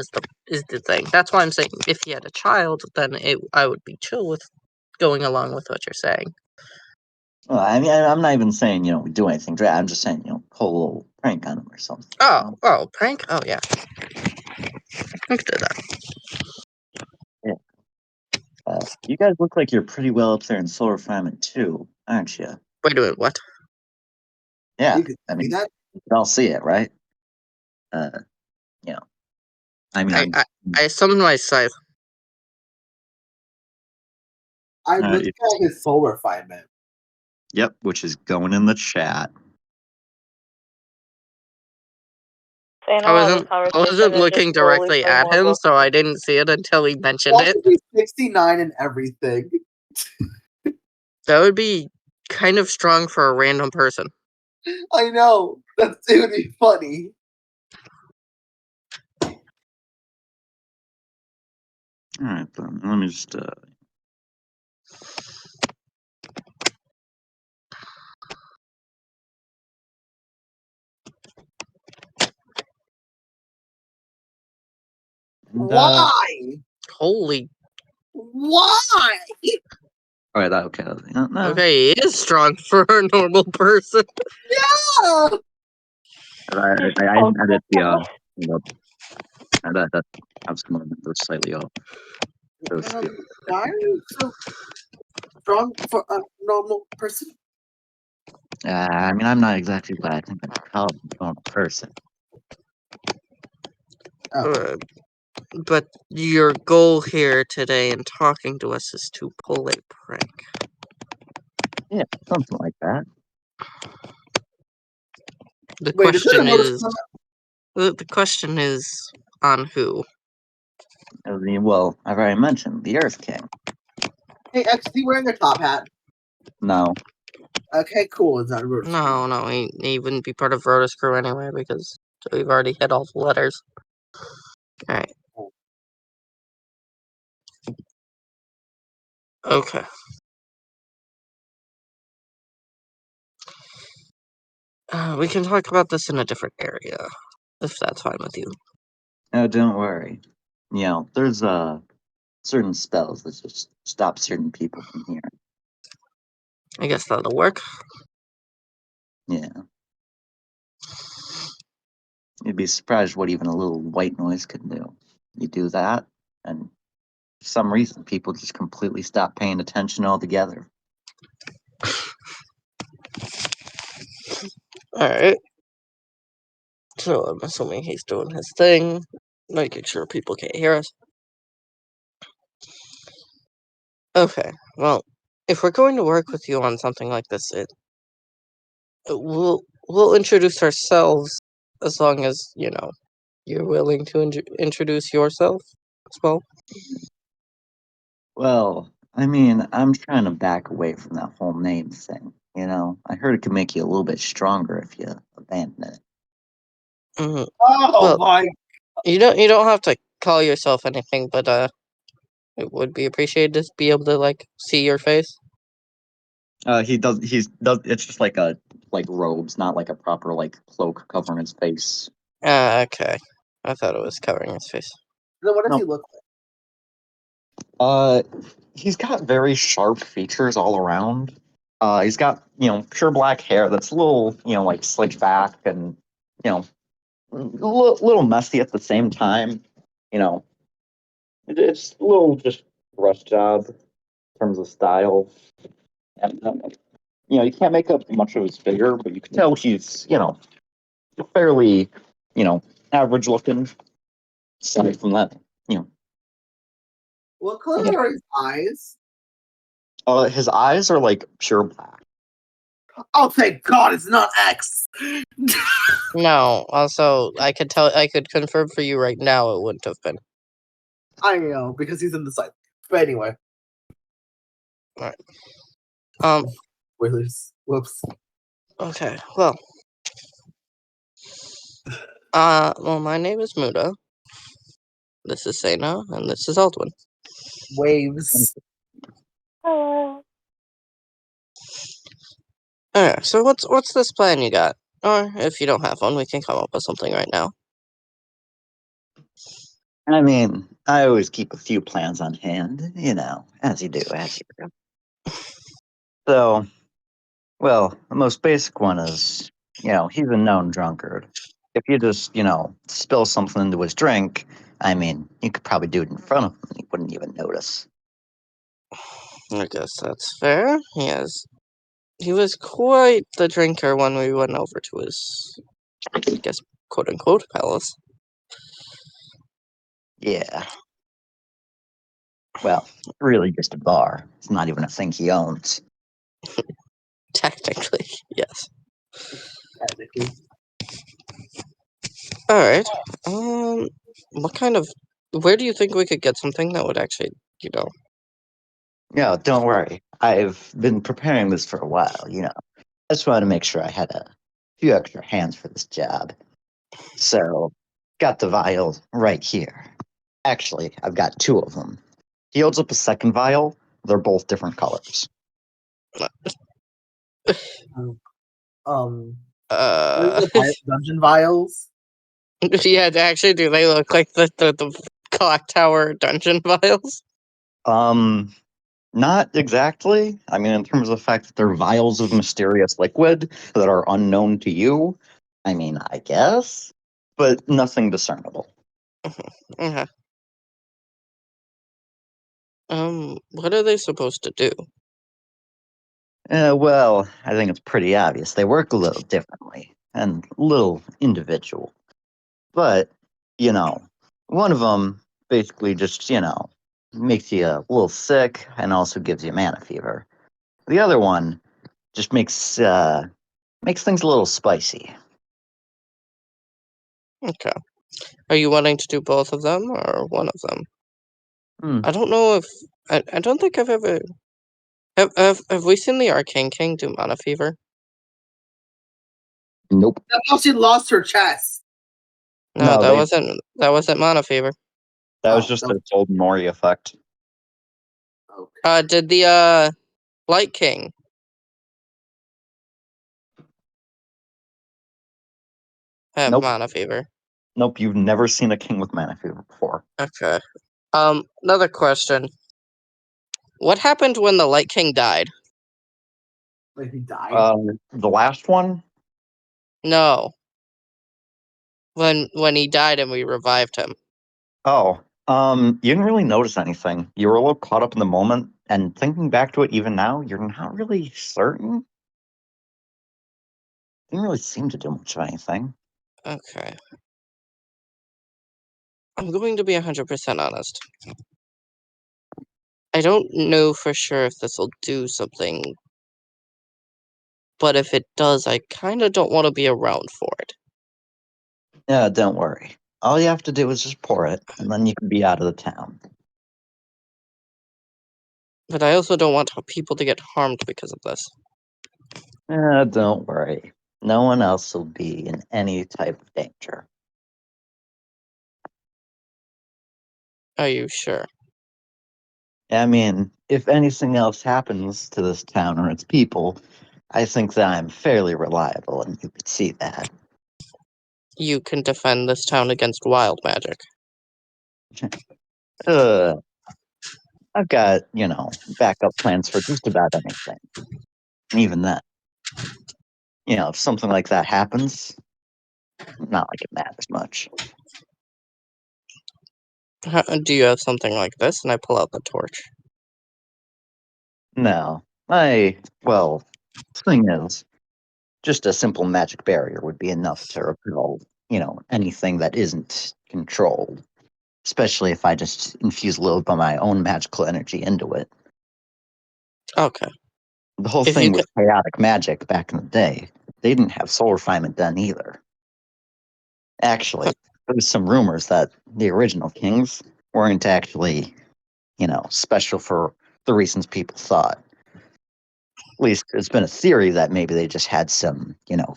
is the thing. That's why I'm saying if he had a child, then I would be chill with going along with what you're saying.
Well, I mean, I'm not even saying, we do anything. I'm just saying, pull a little prank on him or something.
Oh, prank? Oh yeah, I could do that.
Yeah. You guys look like you're pretty well up there in solar refinement too, aren't you?
Wait a minute, what?
Yeah,
You can
I
see
mean,
that?
you can all see it, right? You know, I mean,
I summoned my scythe.
I'm looking at his soul refinement.
yep, which is going in the chat.
Saying
I
all this
wasn't
conversation is
looking
just slowly
directly
putting
at
more
him,
books
so I
in.
didn't see it until he mentioned
Why
it.
is he 69 and everything?
That would be kind of strong for a random person.
I know. It would be funny.
All right, then let me just.
Why?
Holy.
Why?
All right, okay. No.
Okay, he is strong for a normal person.
Yeah.
I added the that I was going to slightly off.
Why are you so strong for a normal person?
I mean, I'm not exactly what I think I'm called a normal person.
Uh, but your goal here today in talking to us is to pull a prank.
Yeah, something like that.
The
Wait, is
question
there a
is, the question is on who?
I mean, well, I've already mentioned the Earth King.
Hey, X, is he wearing a top hat?
No,
Okay, cool. It's not a roof.
No, he wouldn't be part of Rhoda's crew anyway because we've already hit all the letters. Alright. Okay. We can talk about this in a different area, if that's fine with you.
no, don't worry. There's certain spells that just stop certain people from hearing.
I guess that'll work.
Yeah, you'd be surprised what even a little white noise can do. You do that, and for some reason, people just completely stop paying attention altogether.
Alright. So I'm assuming he's doing his thing, making sure people can't hear us. Okay, well, if we're going to work with you on something like this, we'll introduce ourselves as long as, you're willing to introduce yourself as well.
Well, I mean, I'm trying to back away from that whole name thing. I heard it could make you a little bit stronger if you abandon it.
Mhm.
Oh
Well,
my!
you don't have to call yourself anything, but it would be appreciated to be able to see your face.
He does. He's does. It's just like robes, not like a proper like cloak covering his face.
Okay. I thought it was covering his face.
Then what does
No.
he look like?
He's got very sharp features all around. He's got pure black hair that's a little like slicked back and little messy at the same time. You know, it's a little just rush job in terms of style. And you can't make up much of his figure, but you can tell he's fairly average looking. Aside from that,
What color
Yeah.
are his eyes?
his eyes are like pure black.
Oh, thank God, it's not X.
No, also I could confirm for you right now it wouldn't have been.
I know because he's in the side. But anyway,
Um
spoilers. Whoops.
okay, well. Well my name is Muda. This is Sena, and this is Aldwin.
Waves.
Hello.
Alright, so what's this plan you got? Or if you don't have one, we can come up with something right now.
I mean, I always keep a few plans on hand, as you do, So, well, the most basic one is, he's a known drunkard. If you just, spill something into his drink, I mean, you could probably do it in front of him and he wouldn't even notice.
I guess that's fair. He was quite the drinker when we went over to his, I guess, quote unquote palace.
Yeah. Well, really just a bar. It's not even a thing he owns.
Technically, yes.
Technically.
Alright. What kind of where do you think we could get something that would actually,
No, don't worry. I've been preparing this for a while, I just wanted to make sure I had a few extra hands for this job. So, got the vial right here. Actually, I've got two of them. He holds up a second vial. They're both different colors.
Those are dungeon vials.
yeah, actually do they look like the clock tower dungeon vials?
Not exactly. I mean, in terms of the fact that they're vials of mysterious liquid that are unknown to you, I mean, I guess, but nothing discernible.
Okay. What are they supposed to do?
Well, I think it's pretty obvious. They work a little differently and a little individual. But, one of them basically just, makes you a little sick and also gives you mana fever. The other one just makes things a little spicy.
Okay. Are you wanting to do both of them or one of them?
Hmm.
I don't know if I don't think I've ever have we seen the Arcane King do mana fever?
Nope.
That's how she lost her chest.
No,
No,
that wasn't mana fever.
that was
Oh,
just
no.
a Golden Mori effect.
Okay.
Did the Light King have
Nope.
mana fever?
Nope, you've never seen a king with mana fever before.
Okay. Another question. What happened when the Light King died?
Like he died.
The last one?
No. When he died and we revived him.
Oh, you didn't really notice anything. You were a little caught up in the moment, and thinking back to it even now, you're not really certain. Didn't really seem to do much of anything.
Okay. I'm going to be 100% honest. I don't know for sure if this will do something, but if it does, I kind of don't want to be around for it.
Yeah, don't worry. All you have to do is just pour it, and then you can be out of the town.
But I also don't want people to get harmed because of this.
Yeah, don't worry. No one else will be in any type of danger.
Are you sure?
I mean, if anything else happens to this town or its people, I think that I'm fairly reliable, and you could see that.
You can defend this town against wild magic.
Uh, I've got, backup plans for just about anything. And even then, if something like that happens, not like it matters much.
Do you have something like this? And I pull out the torch.
No, thing is, just a simple magic barrier would be enough to repel, anything that isn't controlled. Especially if I just infuse a little of my own magical energy into it.
Okay.
The whole
If you
thing
can,
with chaotic magic back in the day, they didn't have soul refinement done either. Actually, there's some rumors that the original kings weren't actually, special for the reasons people thought. At least there's been a theory that maybe they just had some,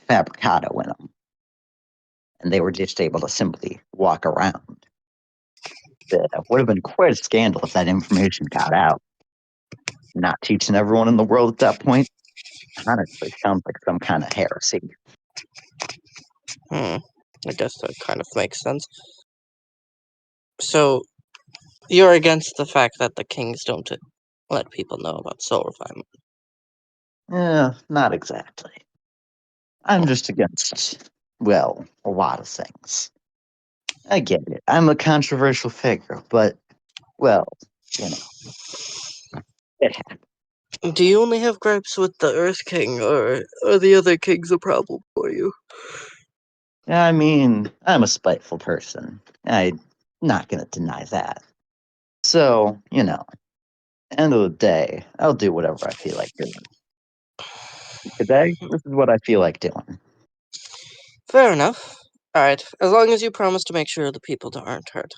fabricato in them. And they were just able to simply walk around. It would have been quite a scandal if that information got out. Not teaching everyone in the world at that point, honestly, sounds like some kind of heresy.
I guess that kind of makes sense. So, you're against the fact that the kings don't let people know about soul refinement.
Not exactly. I'm just against, a lot of things. I get it. I'm a controversial figure, but, it happens.
Do you only have gripes with the Earth King, or are the other kings a problem for you?
I mean, I'm a spiteful person. I'm not going to deny that. So, end of the day, I'll do whatever I feel like doing. Today, this is what I feel like doing.
Fair enough. Alright, as long as you promise to make sure the people aren't hurt.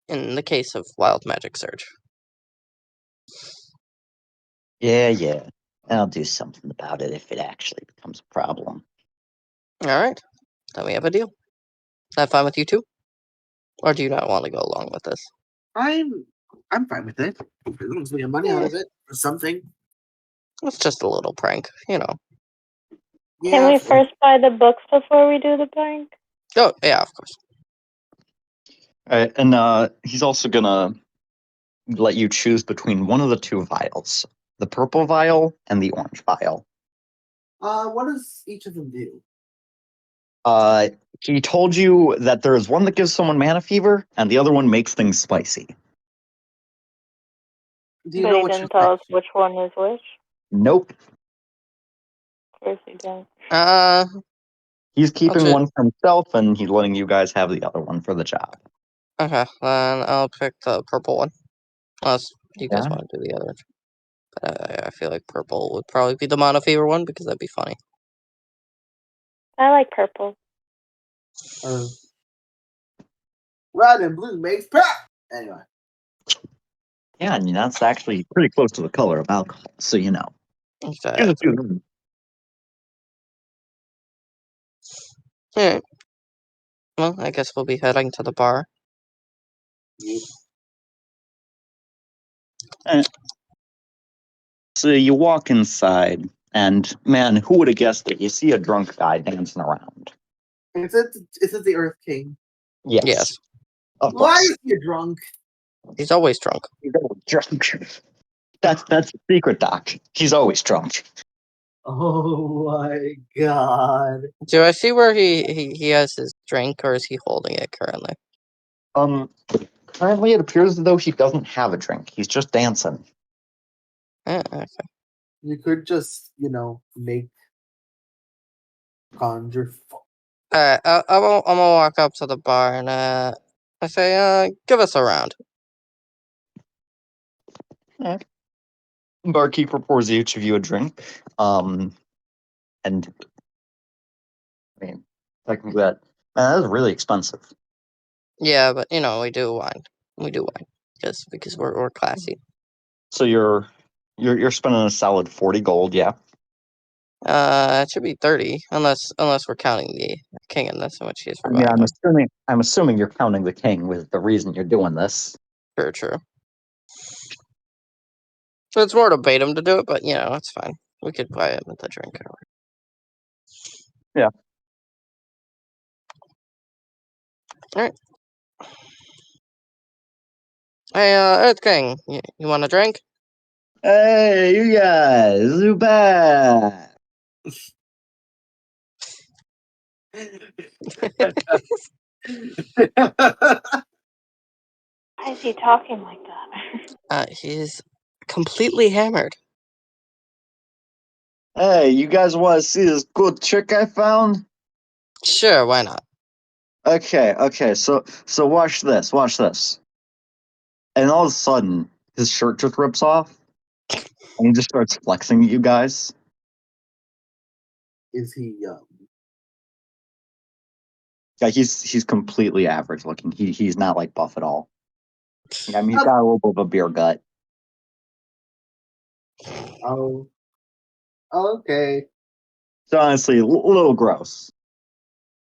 In the case of wild magic surge.
Yeah. I'll do something about it if it actually becomes a problem.
Alright, then we have a deal. Is that fine with you too? Or do you not want to go along with this?
I'm fine with it. As long as we get money out of it or something.
It's just a little prank,
Can
Yeah,
we first buy the books before we do the prank?
Oh, yeah, of course.
Alright, and he's also gonna let you choose between one of the two vials. The purple vial and the orange vial.
what does each of them do?
He told you that there is one that gives someone mana fever, and the other one makes things spicy.
Do you
But
know
he
which
didn't tell us which one is which.
Nope.
Of course he didn't.
He's keeping
ju-
one for himself, and he's letting you guys have the other one for the job.
Okay, then I'll pick the purple one. Unless you guys
Yeah.
want to do the other. But I feel like purple would probably be the mono fever one because that'd be funny.
I like purple.
Red and blue makes purple. Anyway.
Yeah, and that's actually pretty close to the color of alcohol, so you know.
Exactly. Alright. Well, I guess we'll be heading to the bar.
So you walk inside, and man, who would have guessed it? You see a drunk guy dancing around.
Is it the Earth King?
Yes.
Of
Why
course.
is he drunk?
He's always drunk.
He's always drunk. That's the secret, Doc. He's always drunk.
Oh my god.
Do I see where he has his drink, or is he holding it currently?
Currently it appears as though he doesn't have a drink. He's just dancing.
Okay.
You could just, make conjure.
Alright, I'm gonna walk up to the bar and I say, give us a round.
Yeah. Barkeeper pours each of you a drink. And I mean, technically that is really expensive.
Yeah, but we do wine. We do wine because we're classy.
So you're spending a solid 40 gold, yeah.
It should be 30, unless we're counting the king in this, in which case
I
we're
mean,
buying one.
I'm assuming you're counting the king with the reason you're doing this.
True. It's more to bait him to do it, but it's fine. We could buy him with the drink.
Yeah.
Alright. Hey, Earth King, you want a drink?
Hey, you guys, you back.
Why is he talking like that?
He's completely hammered.
Hey, you guys want to see this cool trick I found?
Sure, why not?
Okay, so watch this. And all of a sudden, his shirt just rips off, and he just starts flexing at you guys.
Is he
Yeah, he's completely average looking. He's not like buff at all. Yeah, I mean, he's got a little bit of a beer gut.
Oh, okay.
So honestly, a little gross.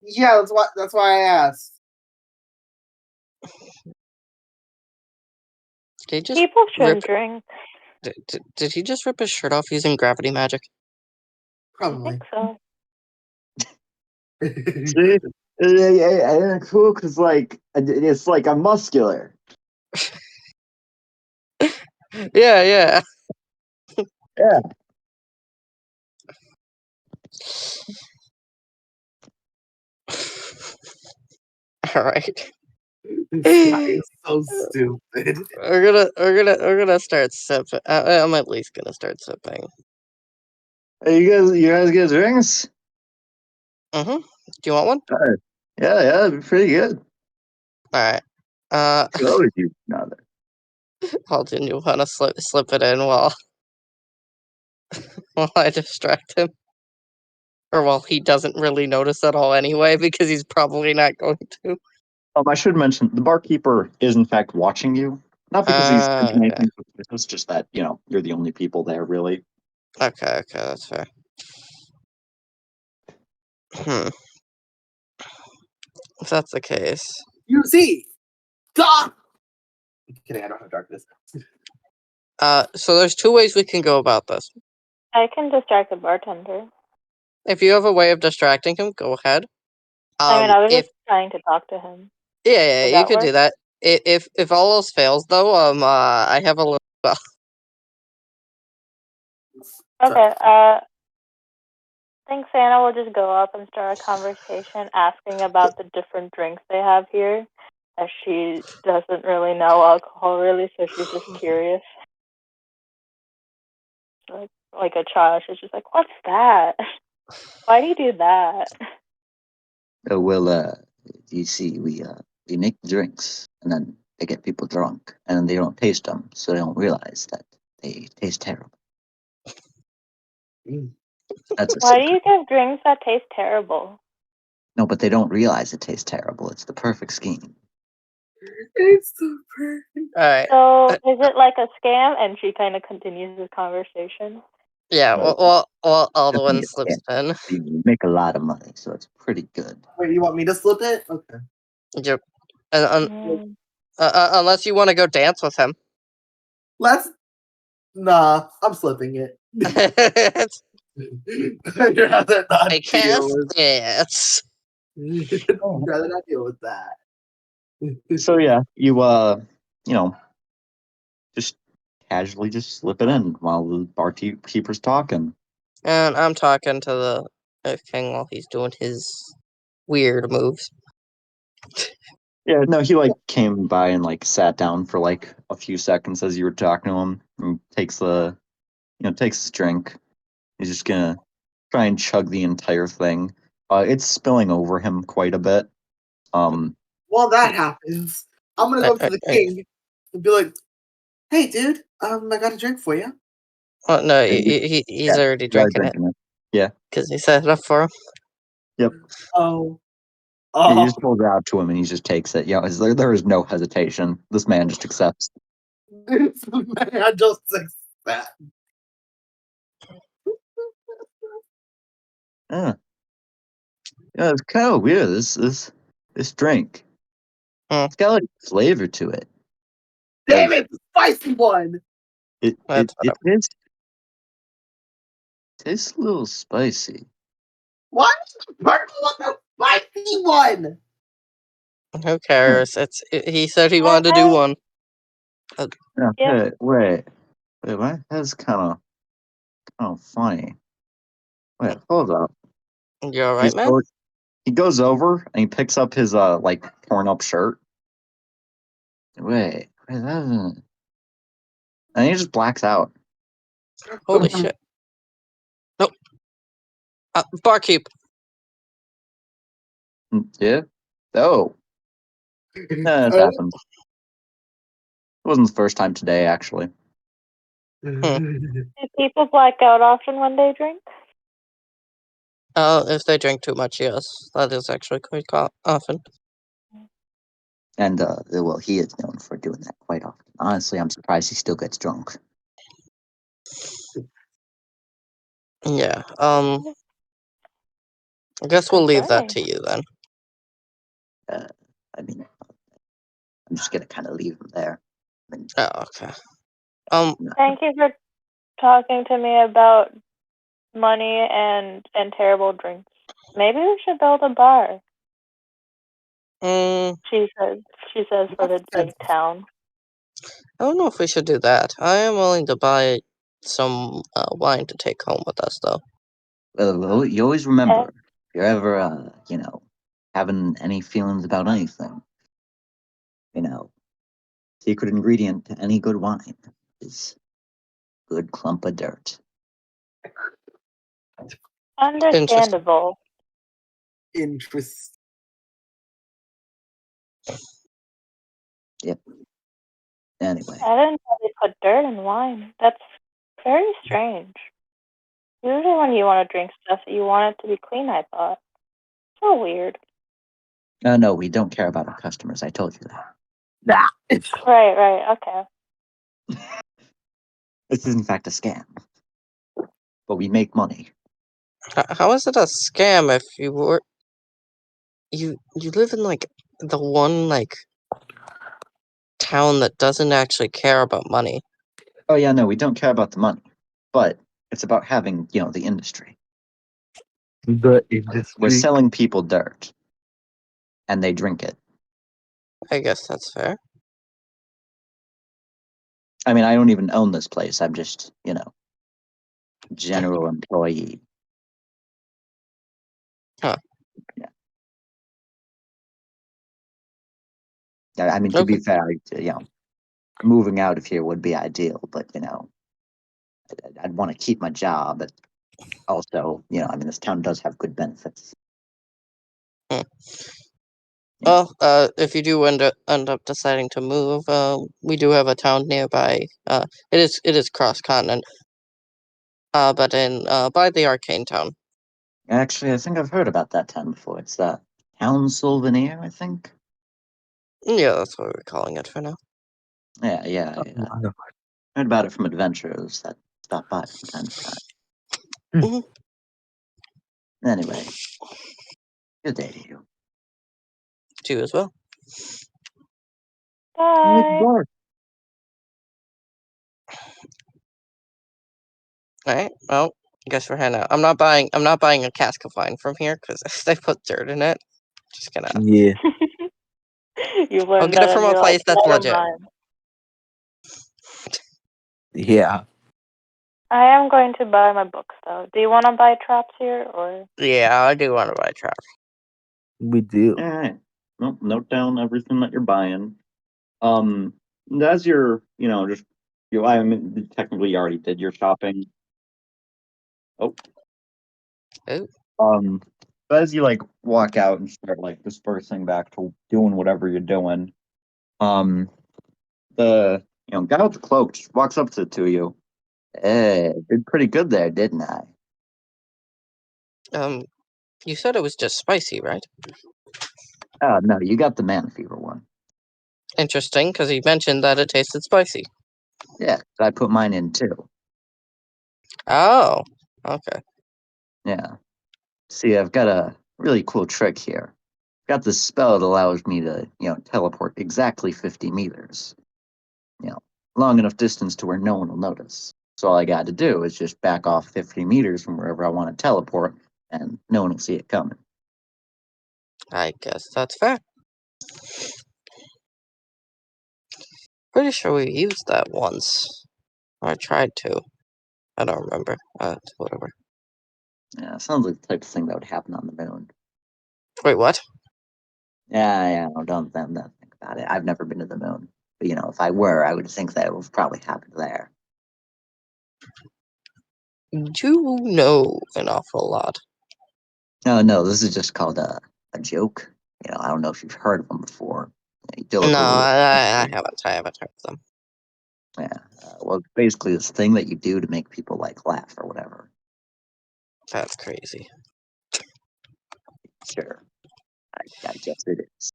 Yeah, that's why I asked.
Did he just
People
rip?
shouldn't drink.
Did he just rip his shirt off using gravity magic?
I
Probably.
think so.
See, and cool because like it's like I'm muscular.
Yeah.
Yeah.
All right.
This guy is so stupid.
We're gonna start sipping. I'm at least gonna start sipping.
Hey, you guys get drinks?
Do you want one?
Yeah, it'd be pretty good.
All right.
Could always use another.
Alden, you want to slip it in while I distract him, or while he doesn't really notice at all anyway, because he's probably not going to.
I should mention the barkeeper is in fact watching you. Not because he's thinking
Okay.
anything suspicious, just that you're the only people there really.
Okay, that's fair. If that's the case.
You see, stop. I'm kidding, I don't have darkness.
So there's two ways we can go about this.
I can distract the bartender.
If you have a way of distracting him, go ahead.
I mean, I was
If
just trying to talk to him.
yeah,
Would
you
that
could
work?
do that. If all else fails, though, I have a little.
Okay, I think Santa will just go up and start a conversation asking about the different drinks they have here. As she doesn't really know alcohol really, so she's just curious. Like a child, she's just like, "What's that? Why do you do that?"
Well, you see, we make drinks and then they get people drunk and then they don't taste them, so they don't realize that they taste terrible. That's a
Why do
secret.
you give drinks that taste terrible?
No, but they don't realize it tastes terrible. It's the perfect scheme.
It's so perfect.
All right.
So is it like a scam? And she kind of continues the conversation.
Yeah. Well, Alduin slips in.
You make a lot of money, so it's pretty good.
Wait, you want me to slip it? Okay.
Yep. Unless you want to go dance with him.
Nah, I'm slipping it. I'd rather not
I
deal
can't
with.
dance.
I'd rather not deal with that.
So yeah, you just casually just slip it in while the barkeeper's talking.
And I'm talking to the Earth King while he's doing his weird moves.
Yeah, no, he like came by and like sat down for like a few seconds as you were talking to him, and takes his drink. He's just gonna try and chug the entire thing. It's spilling over him quite a bit.
While that happens, I'm gonna go up to the king and be like, "Hey, dude, I got a drink for you."
Oh no,
and
he's already
yeah,
drinking it
drinking it. Yeah,
because he set it up for him.
yep.
Oh,
Yeah, you just hold it out to him and he just takes it. Yeah, there is no hesitation. This man just accepts.
this man just thinks that.
Yeah, it's kind of weird. This drink. It's got like flavor to it.
Damn it, the spicy one.
It
That's
it is tastes a little spicy.
What? Purple one, the spicy one.
Who cares? He said he wanted to do one.
Okay, wait, my head's kind of funny. Wait, hold up.
You alright, man?
He goes over and he picks up his like torn up shirt. Wait, that isn't. And he just blacks out.
Holy shit. Nope. Barkeep.
Yeah. Oh, it happened. It wasn't the first time today, actually.
Do people black out often when they drink?
If they drink too much, yes. That is actually quite often.
And well, he is known for doing that quite often. Honestly, I'm surprised he still gets drunk.
Yeah. I guess we'll leave that to you then.
I mean, I'm just gonna kind of leave him there. I mean,
Oh, okay.
Thank you for talking to me about money and terrible drinks. Maybe we should build a bar. She says for the big town.
I don't know if we should do that. I am willing to buy some wine to take home with us, though.
well, you always remember, if you're ever, having any feelings about anything, secret ingredient to any good wine is good clump of dirt.
Understandable.
Interest.
Yep. Anyway,
I didn't know they put dirt in wine. That's very strange. Usually when you want to drink stuff, you want it to be clean, I thought. So weird.
no, we don't care about our customers. I told you that.
Right, okay.
This is in fact a scam, but we make money.
How is it a scam if you were... You live in, like, the one, like, town that doesn't actually care about money.
Oh yeah, no, we don't care about the money, but it's about having, the industry.
The industry.
We're selling people dirt, and they drink it.
I guess that's fair.
I mean, I don't even own this place. I'm just, general employee.
Huh.
Yeah. I mean, to be fair, moving out of here would be ideal, but I'd want to keep my job, but also, I mean, this town does have good benefits.
Well, if you do end up deciding to move, we do have a town nearby. It is cross continent. But in by the Arcane Town.
Actually, I think I've heard about that town before. It's town Soulvenir, I think.
Yeah, that's what we're calling it for now.
Yeah. I heard about it from adventurers that stop by from time to time. Anyway, good day to you.
To you as well.
Bye.
All right. Well, I guess we're heading out. I'm not buying a cask of wine from here because they put dirt in it. Just gonna.
Yeah.
You
I'll
learned
get
that
it from
and
a
you're
place
like,
that's
never
legit.
mind.
Yeah.
I am going to buy my books though. Do you want to buy traps here or?
Yeah, I do want to buy traps.
We do.
All right. Well, note down everything that you're buying. As you're, just I mean, technically you already did your shopping. Oh.
Oh.
But as you like walk out and start like dispersing back to doing whatever you're doing, the guy with the cloak just walks up to you. Hey, did pretty good there, didn't I?
You said it was just spicy, right?
No, you got the man fever one.
Interesting, because he mentioned that it tasted spicy.
Yeah, I put mine in too.
Oh, okay.
Yeah. See, I've got a really cool trick here. Got this spell that allows me to, teleport exactly 50 meters. long enough distance to where no one will notice. So all I got to do is just back off 50 meters from wherever I want to teleport, and no one will see it coming.
I guess that's fair. Pretty sure we used that once. Or I tried to. I don't remember. Whatever.
Yeah, sounds like the type of thing that would happen on the moon.
Wait, what?
Yeah, no, don't think about it. I've never been to the moon. But, if I were, I would think that it would probably happen there.
You know an awful lot.
No, this is just called a joke. I don't know if you've heard of them before. You
No,
deliberately.
I haven't. I haven't heard of them.
Yeah. Well, it's basically this thing that you do to make people laugh or whatever.
That's crazy.
Sure. I guess it is.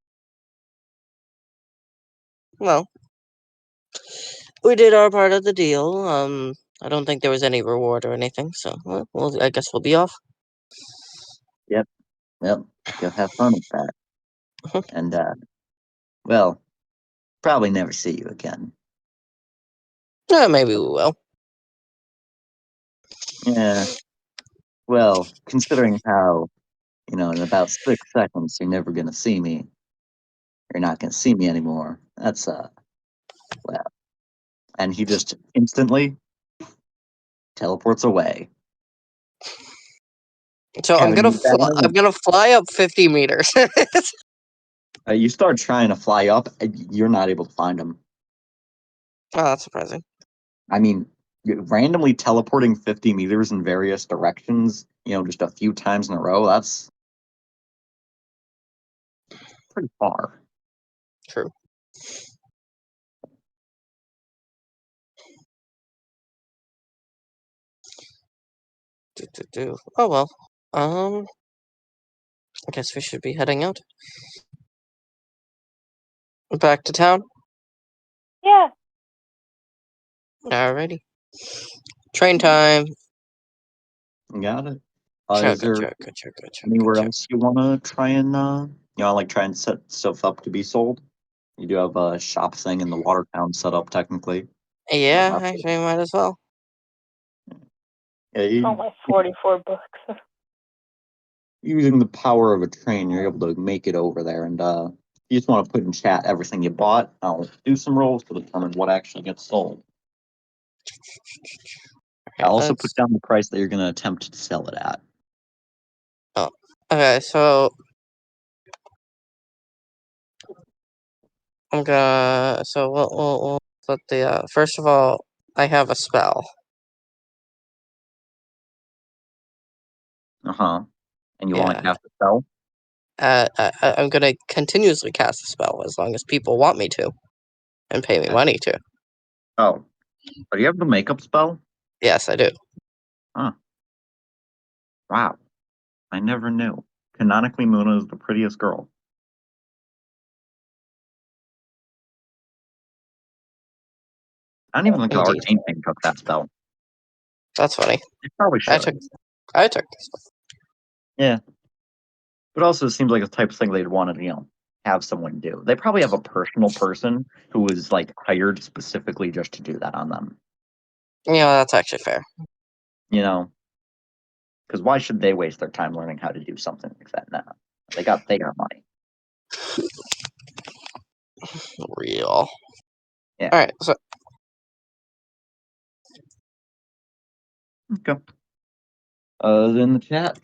Well, we did our part of the deal. I don't think there was any reward or anything, so well, I guess we'll be off.
Yep. Well, go have fun with that. And well, probably never see you again.
Yeah, maybe we will.
Yeah. Well, considering how, in about 6 seconds you're never gonna see me. You're not gonna see me anymore. That's well. And he just instantly teleports away.
So I'm
Having
gonna
you back in the
I'm
room.
gonna fly up 50 meters.
You start trying to fly up, and you're not able to find him.
Oh, that's surprising.
I mean, randomly teleporting 50 meters in various directions, just a few times in a row, that's pretty far.
True. Oh well. I guess we should be heading out. Back to town.
Yeah.
Alrighty. Train time.
Got it. Is
Chugga
there
chugga chugga chugga
anywhere
chugga.
else you want to try and, try and set stuff up to be sold? You do have a shop thing in the Watertown set up, technically.
Yeah,
Uh,
actually, might as well.
yeah,
Oh, my 44 books.
using the power of a train, you're able to make it over there. And you just want to put in chat everything you bought. I'll do some rolls to determine what actually gets sold. I'll also put down the price that you're going to attempt to sell it at.
Oh, okay. So I'm gonna. So we'll put the. First of all, I have a spell.
And you want
Yeah.
to cast a spell?
I'm gonna continuously cast a spell as long as people want me to, and pay me money to.
Oh. Do you have the makeup spell?
Yes, I do.
Huh. Wow. I never knew. Canonically, Muna is the prettiest girl. I don't even think our
Indeed.
Tainting took that spell.
That's funny.
It probably
I
should.
took this one.
Yeah. But also, it seems like the type of thing they'd want to, have someone do. They probably have a personal person who was, hired specifically just to do that on them.
Yeah, that's actually fair.
Because why should they waste their time learning how to do something like that now? They got money.
Real.
Yeah.
All right. So
Okay. In the chat.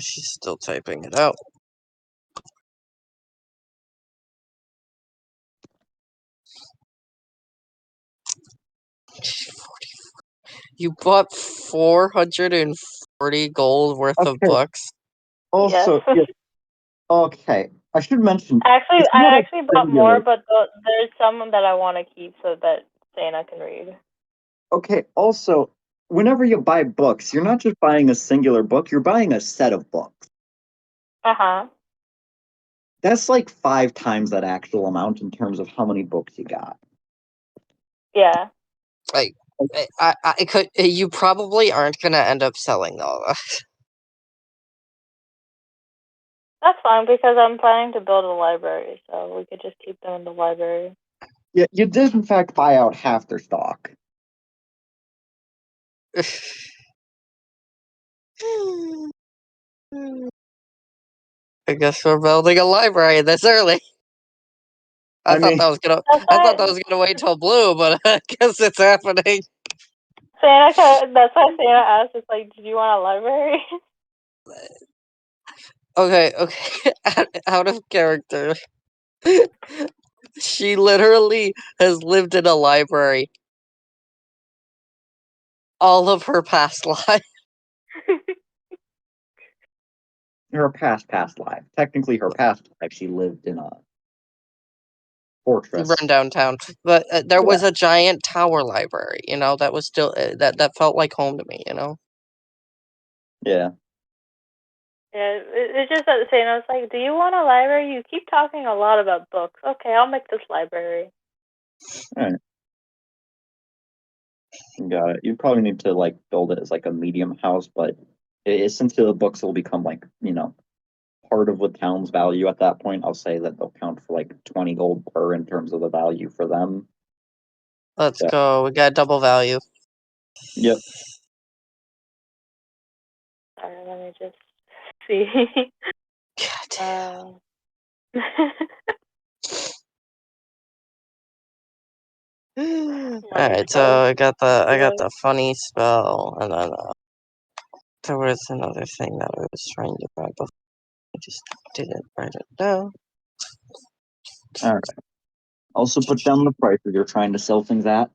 she's still typing it out. You bought 440 gold worth of
Okay.
books.
Also,
Yes.
okay. I should mention.
Actually,
it's
I
not a
actually bought
singular-
more, but there's some that I want to keep so that Sana can read.
Okay, also, whenever you buy books, you're not just buying a singular book, you're buying a set of books.
Uh-huh.
That's like 5 times that actual amount in terms of how many books you got.
Yeah.
Like, I could. You probably aren't gonna end up selling all of that.
That's fine because I'm planning to build a library, so we could just keep them in the library.
Yeah, you did in fact buy out half their stock.
I guess we're building a library this early. I
I
thought
mean-
that was gonna.
That's
I thought that
why
was gonna wait till blue, but I guess it's happening.
That's why Santa asked, it's like, did you want a library?
Okay. Out of character. She literally has lived in a library all of her past life.
Her past life. Technically, her past life, she lived in a fortress.
Run downtown, but there was a giant tower library. That was still that felt like home to me.
Yeah.
Yeah, it's just that Santa was like, do you want a library? You keep talking a lot about books. Okay, I'll make this library.
Got it. You probably need to like build it as like a medium house, but since the books will become like, part of the town's value at that point, I'll say that they'll count for like 20 gold per in terms of the value for them.
Let's
Yeah.
go. We got double value.
Yep.
Sorry, let me just see.
God damn. Alright, so I got the funny spell, and then there was another thing that I was trying to grab before. I just didn't write it down.
All right. Also put down the price that you're trying to sell things at.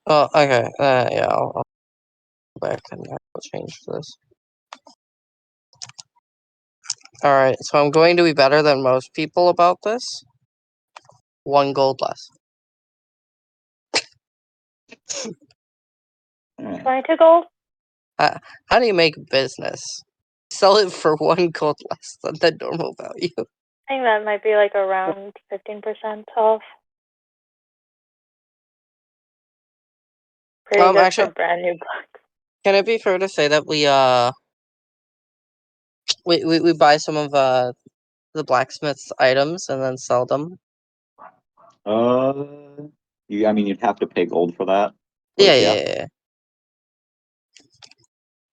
Oh, okay. Yeah, I'll go back and I'll change this. Alright, so I'm going to be better than most people about this. 1 gold less.
All right.
22 gold?
How do you make business? Sell it for 1 gold less than the normal value.
I think that might be like around 15% off. Pretty good
Actually,
for brand new books.
can it be fair to say that we buy some of the blacksmith's items and then sell them?
I mean, you'd have to pay gold for that.
Yeah,
But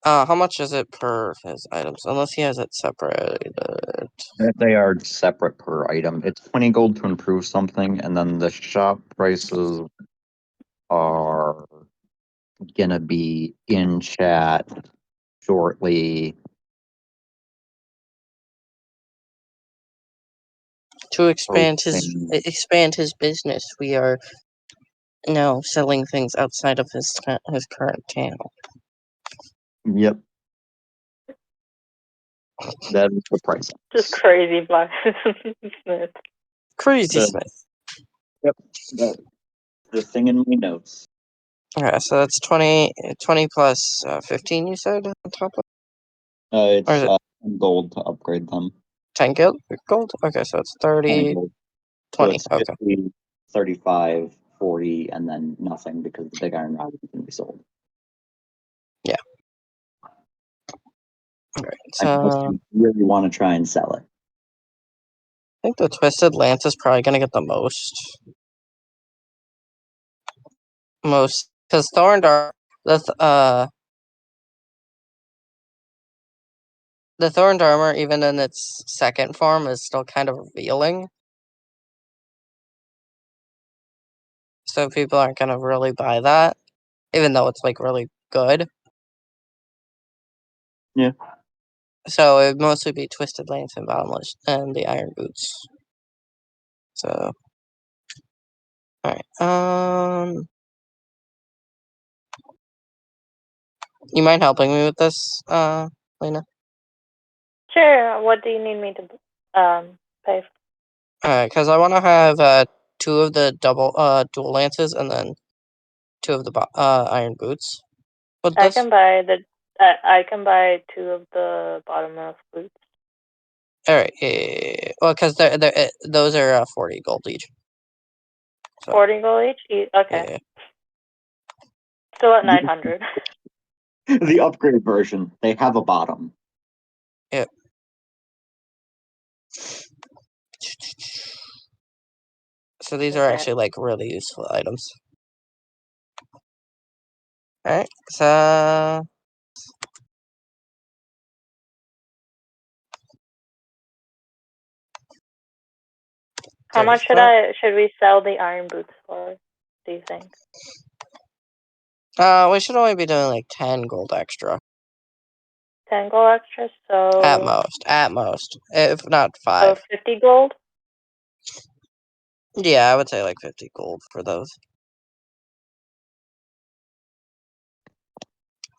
yeah. How much is it per his items? Unless he has it separated.
They are separate per item. It's 20 gold to improve something, and then the shop prices are gonna be in chat shortly.
To expand
Posting.
expand his business, we are now selling things outside of his current channel.
Yep. That is the price.
Just crazy blacksmith.
Crazy
The-
Smith.
Yep. The thing in my notes.
Okay, so that's 20 plus 15, you said, on top of?
It's
Or is it
gold to upgrade them.
10 gold? Okay, so it's 30,
Gold. So
20.
it's
Okay.
50, 35, 40, and then nothing because the big iron rod can be sold.
Alright,
Unless
so
you really want to try and sell it.
I think the Twisted Lance is probably going to get the most. Because Thorned Armor, the Thorned Armor, even in its second form, is still kind of revealing. So people aren't going to really buy that, even though it's like really good.
Yeah.
So it would mostly be Twisted Lance and Bottomless and the Iron Boots. So, alright. You mind helping me with this, Lena?
Sure, what do you need me to pay for?
Alright, because I want to have 2 of the dual lances and then 2 of the iron boots. With
I
this?
can buy I can buy 2 of the bottomless boots.
Alright, well, because those are 40 gold each. So,
40 gold each? Okay.
yeah.
Still at 900.
The upgrade version, they have a bottom.
Yep. So these are
Okay.
actually like really useful items. Alright, so
How much should we sell the iron boots for? Do you think?
we should only be doing like 10 gold extra
10 gold extra, so
at most, if not
so
5.
50 gold.
Yeah, I would say like 50 gold for those.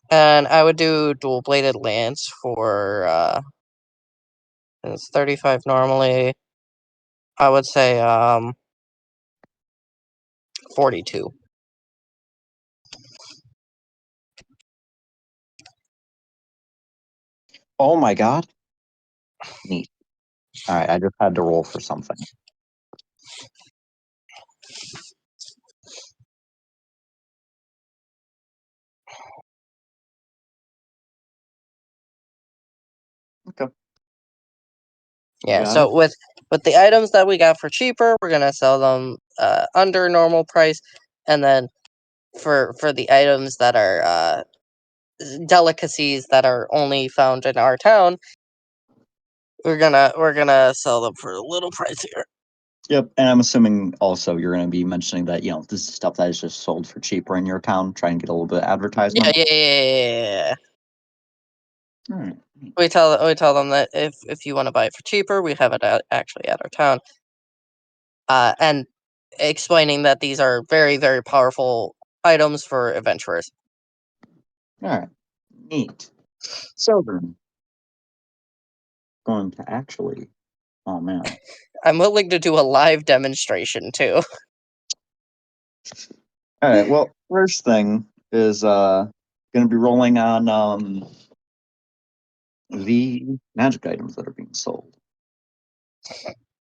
And I would do dual bladed lance for it's 35 normally. I would say 42.
Oh my god. Neat. All right, I just had to roll for something. Okay.
Yeah,
Got
so with the items that we got for cheaper, we're gonna sell them under normal price, and then for the items that are delicacies that are only found in our town, we're gonna sell them for a little pricier.
Yep, and I'm assuming also you're going to be mentioning that this is stuff that is just sold for cheaper in your town. Try and get a little bit of
Yeah,
advertisement.
yeah.
All right.
We tell them that if you want to buy it for cheaper, we have it actually at our town. And explaining that these are very, very powerful items for adventurers.
All right. Neat. So then, going to actually. Oh man.
I'm willing to do a live demonstration too.
All right. Well, first thing is going to be rolling on the magic items that are being sold.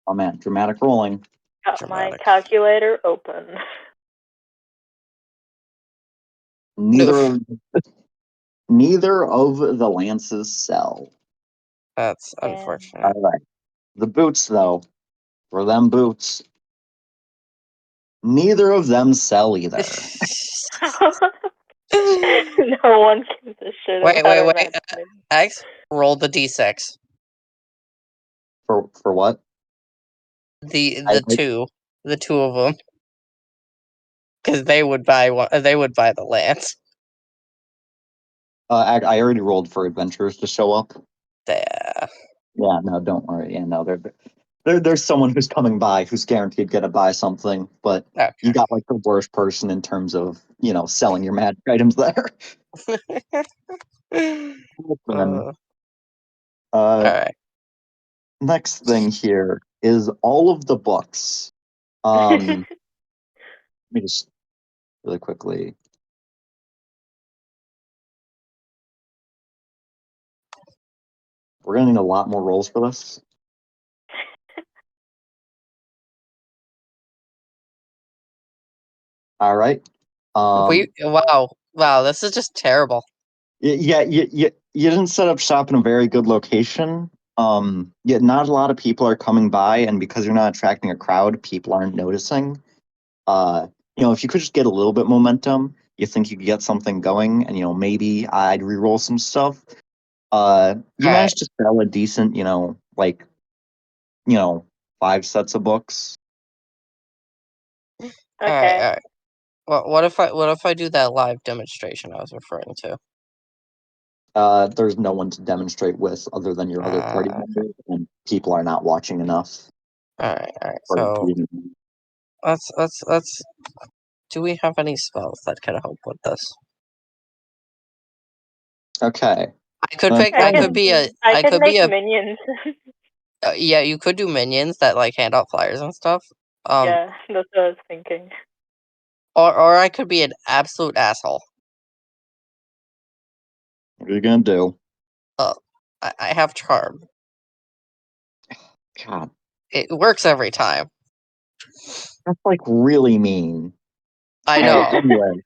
Oh man, dramatic rolling.
Got
Dramatic.
my calculator open.
Neither of the lances sell.
That's
Yeah.
unfortunate.
All right. The boots, though, for them boots, neither of them sell either.
No one gives a shit
Wait,
about our
wait.
magic items.
X, roll the d6.
For what?
The two of them, because they would buy one. They would buy the lance.
I already rolled for adventurers to show up.
Yeah.
Yeah, no, don't worry. Yeah, no, there's someone who's coming by who's guaranteed gonna buy something, but
Okay.
you got like the worst person in terms of selling your magic items there.
All
Uh,
right.
next thing here is all of the books. Let me just really quickly. We're gonna need a lot more rolls for this. All right.
Wow. This is just terrible.
Yeah, you didn't set up shop in a very good location. Yet not a lot of people are coming by, and because you're not attracting a crowd, people aren't noticing. If you could just get a little bit momentum, you think you could get something going, and maybe I'd re-roll some stuff. You
Alright.
managed to sell a decent, 5 sets of books.
Okay.
All right. What if I do that live demonstration I was referring to?
There's no one to demonstrate with other than your other party members, and people are not watching enough.
All right.
for
So
you.
let's. Do we have any spells that can help with this?
Okay.
I could pick. I could be a.
I
I
could
could
make
be a.
minions.
Yeah, you could do minions that like hand out flyers and stuff.
Yeah, that's what I was thinking.
Or I could be an absolute asshole.
What are you gonna do?
I have charm.
God,
It works every time.
that's like really mean.
I know.
Anyway,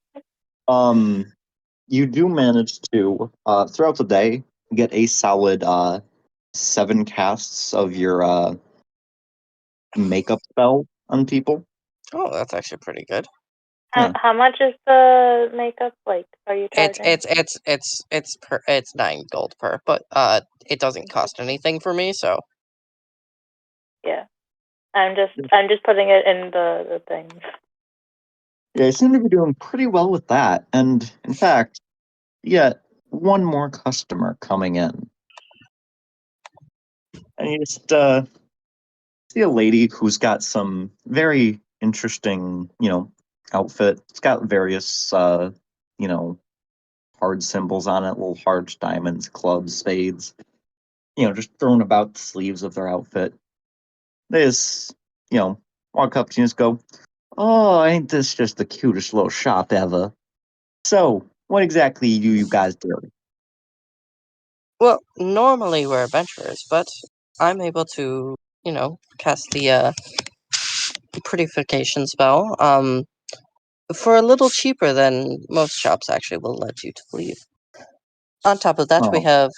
you do manage to throughout the day get a solid 7 casts of your makeup spell on people.
Oh, that's actually pretty good.
Yeah.
How much is the makeup? Like, are you charging?
It's 9 gold per, but it doesn't cost anything for me, so
Yeah, I'm just putting it in the thing.
Yeah, you seem to be doing pretty well with that. And in fact, you got one more customer coming in. And you just see a lady who's got some very interesting, outfit. It's got various, hard symbols on it, little hearts, diamonds, clubs, spades, just thrown about the sleeves of their outfit. They just, walk up to you and just go, "Oh, ain't this just the cutest little shop ever? So, what exactly do you guys do?"
well, normally we're adventurers, but I'm able to, cast the prettification spell for a little cheaper than most shops actually will let you to leave. On top of that, we
Oh,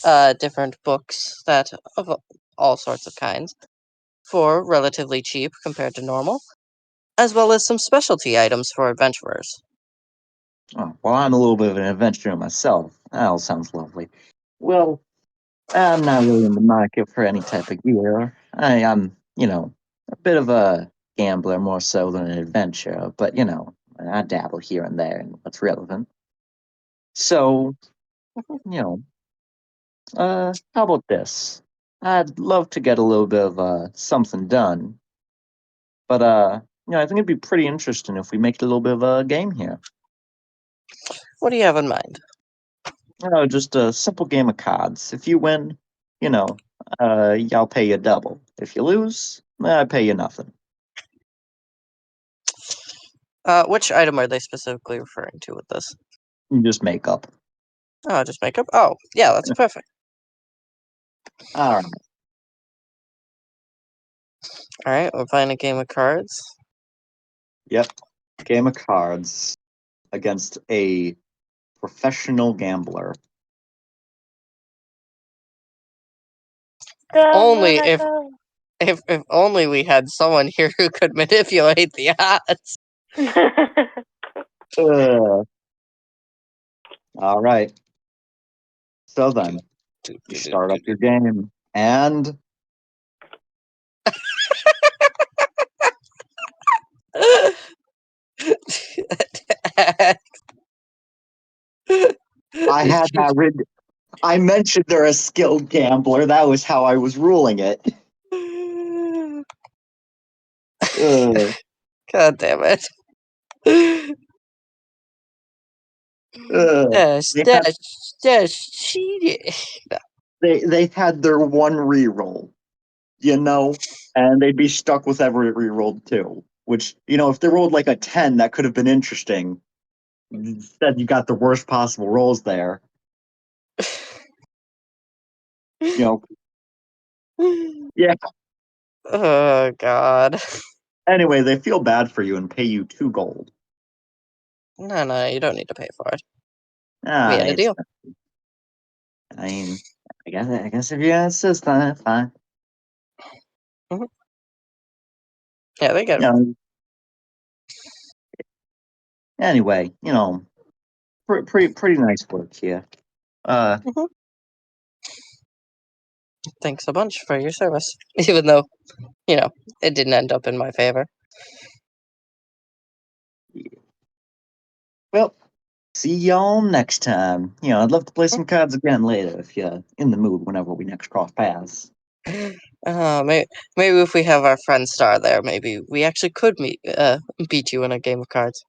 have different books that of all sorts of kinds for relatively cheap compared to normal, as well as some specialty items for adventurers.
well, I'm a little bit of an adventurer myself. That all sounds lovely. Well, I'm not really in the market for any type of gear. I'm, a bit of a gambler more so than an adventurer, but, I dabble here and there in what's relevant. So, you know, how about this? I'd love to get a little bit of something done, but I think it'd be pretty interesting if we make it a little bit of a game here.
What do you have in mind?
Just a simple game of cards. If you win, I'll pay you double. If you lose, I pay you nothing.
Which item are they specifically referring to with this?
You just make up.
Oh, just makeup? Oh, yeah, that's perfect.
All right.
Alright, we're playing a game of cards.
Yep. Game of cards against a professional gambler.
Go,
Only
Luna,
if
go.
if only we had someone here who could manipulate the odds.
Uh, all right. So then, you start up your game, and I had that rigged. I mentioned they're a skilled gambler. That was how I was ruling it. Uh,
God damn it.
uh,
That's
they had
that's that's cheating.
they had their one reroll, and they'd be stuck with every reroll too. Which if they rolled like a 10, that could have been interesting. Instead, you got the worst possible rolls there. You know, yeah.
Oh god.
Anyway, they feel bad for you and pay you 2 gold.
No, you don't need to pay for it. We
Ah,
had a deal.
I mean, I guess if you insist on it, fine.
Yeah, they get
You
it.
know, anyway, pretty nice work here. Uh,
Thanks a bunch for your service. Even though, it didn't end up in my favor.
well, see y'all next time. I'd love to play some cards again later if you're in the mood whenever we next cross paths.
Maybe if we have our friend Star there, maybe we actually could beat you in a game of cards.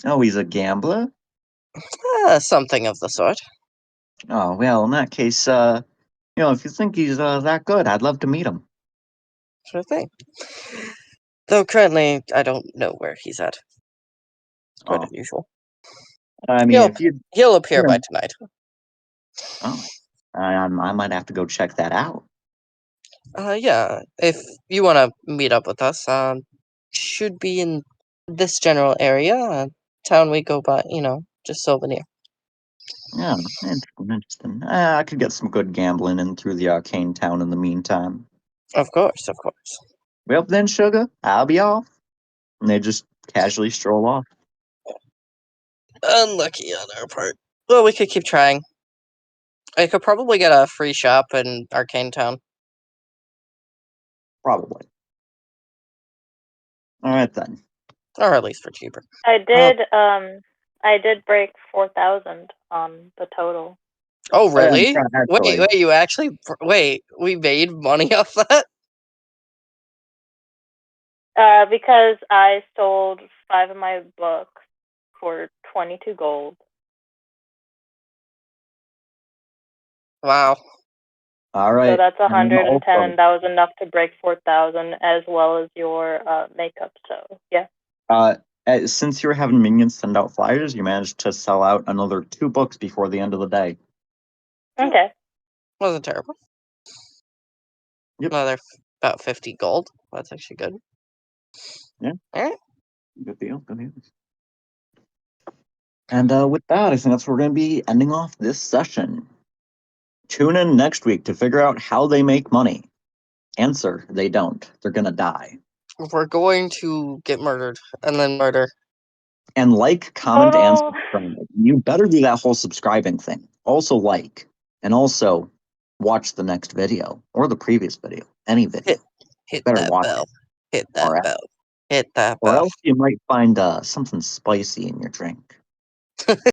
Oh, he's a gambler?
Something of the sort.
Oh, well, in that case, if you think he's that good, I'd love to meet him.
Sure thing. Though currently, I don't know where he's at. It's quite
Oh,
unusual.
I mean,
He'll
if you,
he'll appear
you
by
know,
tonight.
oh, I might have to go check that out.
Yeah. If you want to meet up with us, should be in this general area. Town we go by, just Soulvenir.
Yeah, interesting. I could get some good gambling in through the arcane town in the meantime.
Of course, of course.
Well, then, sugar, I'll be off. And they just casually stroll off.
Unlucky on our part. Well, we could keep trying. I could probably get a free shop in Arcane Town.
Probably. All right then.
Or at least for cheaper.
I did break 4,000 on the total.
Oh, really?
Yeah, actually.
Wait, you actually... Wait, we made money off that?
Because I sold 5 of my books for 22 gold.
Wow.
All right.
So that's
And
110,
also,
and that was enough to break 4,000 as well as your makeup. So yeah.
since you were having minions send out flyers, you managed to sell out another 2 books before the end of the day.
Okay.
Wasn't terrible.
Yep.
Another about 50 gold. That's actually good.
Yeah.
Alright.
Good deal. Good deal. And with that, I think that's where we're going to be ending off this session. Tune in next week to figure out how they make money. Answer, they don't. They're going to die.
We're going to get murdered. And then murder.
And like, comment, and
Total.
subscribe. You better do that whole subscribing thing. Also like. And also watch the next video. Or the previous video. Any video.
Hit
Better
that
watch
bell.
it.
Hit that
Or else-
bell. Hit that
Or
bell.
else you might find something spicy in your drink.